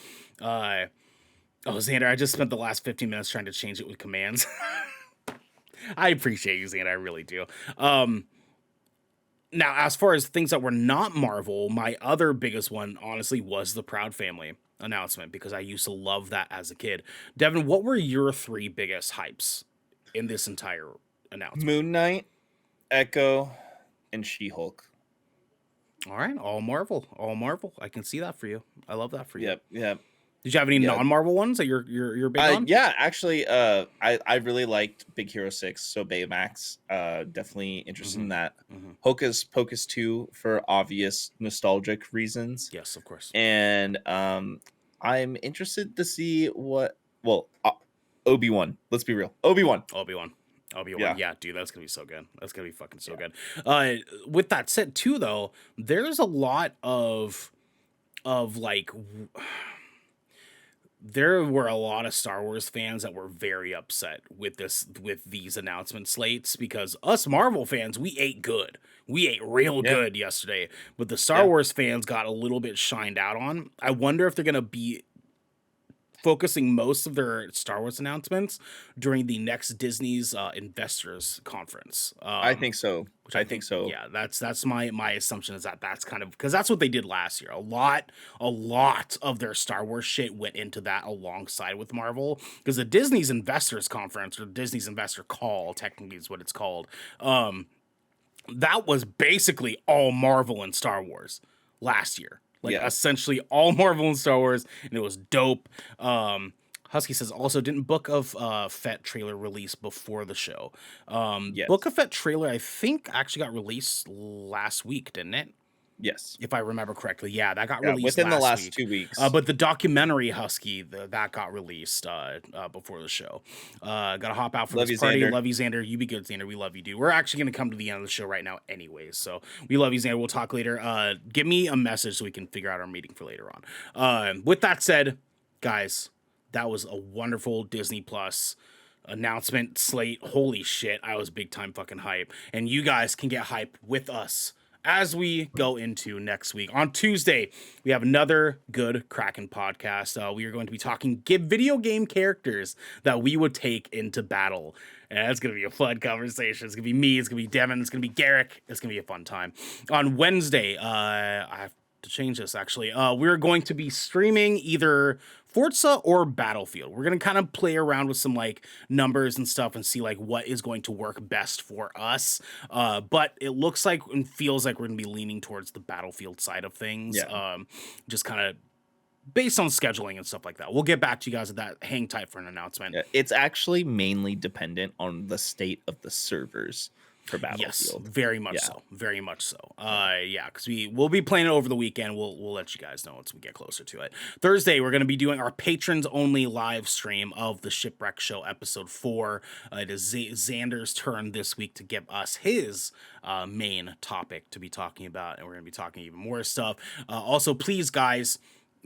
Oh, Xander, I just spent the last 15 minutes trying to change it with commands. I appreciate you, Xander. I really do. Now, as far as things that were not Marvel, my other biggest one, honestly, was the Proud Family announcement because I used to love that as a kid. Devin, what were your three biggest hypes in this entire announcement? Moon Knight, Echo, and She-Hulk. All right, all Marvel, all Marvel. I can see that for you. I love that for you. Yep. Did you have any non-Marvel ones that you're big on? Yeah, actually, I really liked Big Hero 6, so Baymax. Definitely interested in that. Hocus Pocus 2 for obvious nostalgic reasons. Yes, of course. And I'm interested to see Obi-Wan. Let's be real. Obi-Wan. Yeah, dude, that's gonna be so good. That's gonna be fucking so good. With that said, too, though, there's a lot of like. There were a lot of Star Wars fans that were very upset with these announcement slates because us Marvel fans, we ate good. We ate real good yesterday, but the Star Wars fans got a little bit shined out on. I wonder if they're going to be focusing most of their Star Wars announcements during the next Disney's investors conference. I think so. I think so. Yeah, that's my assumption is that's kind of because that's what they did last year. A lot of their Star Wars shit went into that alongside with Marvel because the Disney's investors conference or Disney's investor call technically is what it's called. That was basically all Marvel and Star Wars last year. Essentially all Marvel and Star Wars, and it was dope. Husky says also didn't Book of Fett trailer release before the show. Book of Fett trailer I think actually got released last week, didn't it? Yes, if I remember correctly. Yeah, that got released within the last week. 2 weeks. But the documentary Husky that got released before the show. Gotta hop out for this party. Love you, Xander. You be good, Xander. We love you, dude. We're actually gonna come to the end of the show right now, anyways. So we love you, Xander. We'll talk later. Give me a message so we can figure out our meeting for later on. With that said, guys, that was a wonderful Disney Plus announcement slate. Holy shit, I was big time fucking hype, and you guys can get hype with us as we go into next week. On Tuesday, we have another good Kraken podcast. We are going to be talking video game characters that we would take into battle. And it's going to be a fun conversation. It's going to be me. It's going to be Devin. It's going to be Garrick. It's going to be a fun time. On Wednesday, I have to change this, actually. We're going to be streaming either Forza or Battlefield. We're going to kind of play around with some like numbers and stuff and see like what is going to work best for us. But it looks like and feels like we're going to be leaning towards the Battlefield side of things. Just kind of based on scheduling and stuff like that. We'll get back to you guys at that. Hang tight for an announcement. It's actually mainly dependent on the state of the servers for Battlefield. Yes, very much so. Very much so. Because we'll be playing it over the weekend. We'll let you guys know once we get closer to it. Thursday, we're going to be doing our patrons only live stream of the Shipwreck Show episode 4. It is Xander's turn this week to give us his main topic to be talking about, and we're going to be talking even more stuff. Also, please, guys,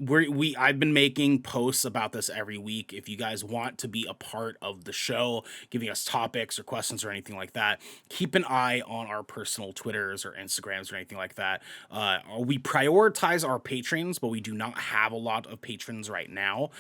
I've been making posts about this every week. If you guys want to be a part of the show, giving us topics or questions or anything like that, keep an eye on our personal Twitters or Instagrams or anything like that. We prioritize our patrons, but we do not have a lot of patrons right now.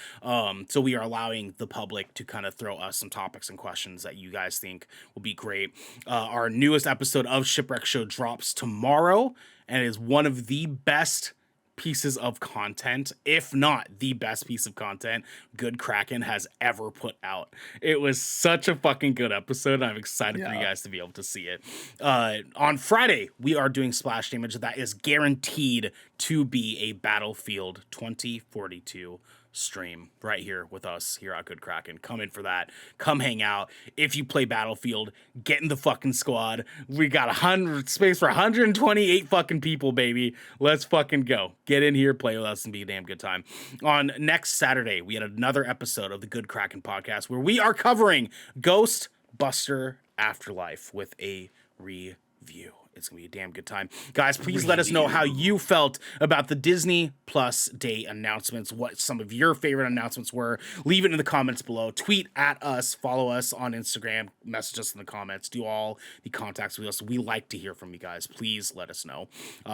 So we are allowing the public to kind of throw us some topics and questions that you guys think will be great. Our newest episode of Shipwreck Show drops tomorrow, and it is one of the best pieces of content, if not the best piece of content Good Kraken has ever put out. It was such a fucking good episode. I'm excited for you guys to be able to see it. On Friday, we are doing Splash Damage that is guaranteed to be a Battlefield 2042 stream right here with us here at Good Kraken. Come in for that. Come hang out. If you play Battlefield, get in the fucking squad. We got 100 space for 128 fucking people, baby. Let's fucking go. Get in here, play with us, and be a damn good time. On next Saturday, we had another episode of the Good Kraken podcast where we are covering Ghostbuster Afterlife with a review. It's going to be a damn good time. Guys, please let us know how you felt about the Disney Plus Day announcements, what some of your favorite announcements were. Leave it in the comments below. Tweet at us, follow us on Instagram, message us in the comments, do all the contacts with us. We like to hear from you guys. Please let us know.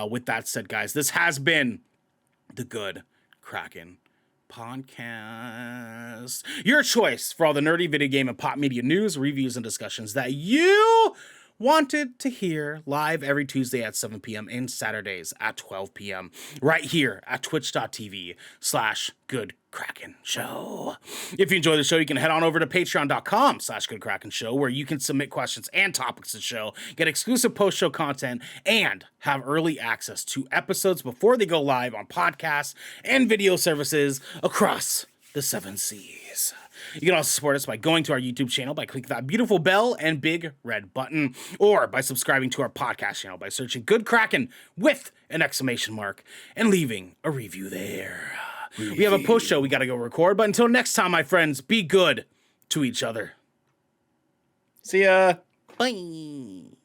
With that said, guys, this has been the Good Kraken podcast. Your choice for all the nerdy video game and pop media news, reviews, and discussions that you wanted to hear live every Tuesday at 7 p.m. and Saturdays at 12 p.m. right here at twitch.tv/Good Kraken Show. If you enjoy the show, you can head on over to patreon.com/Good Kraken Show, where you can submit questions and topics to the show, get exclusive post-show content, and have early access to episodes before they go live on podcasts and video services across the 7 seas. You can also support us by going to our YouTube channel by clicking that beautiful bell and big red button, or by subscribing to our podcast channel by searching Good Kraken with an exclamation mark and leaving a review there. We have a post show we got to go record, but until next time, my friends, be good to each other. See ya. Bye.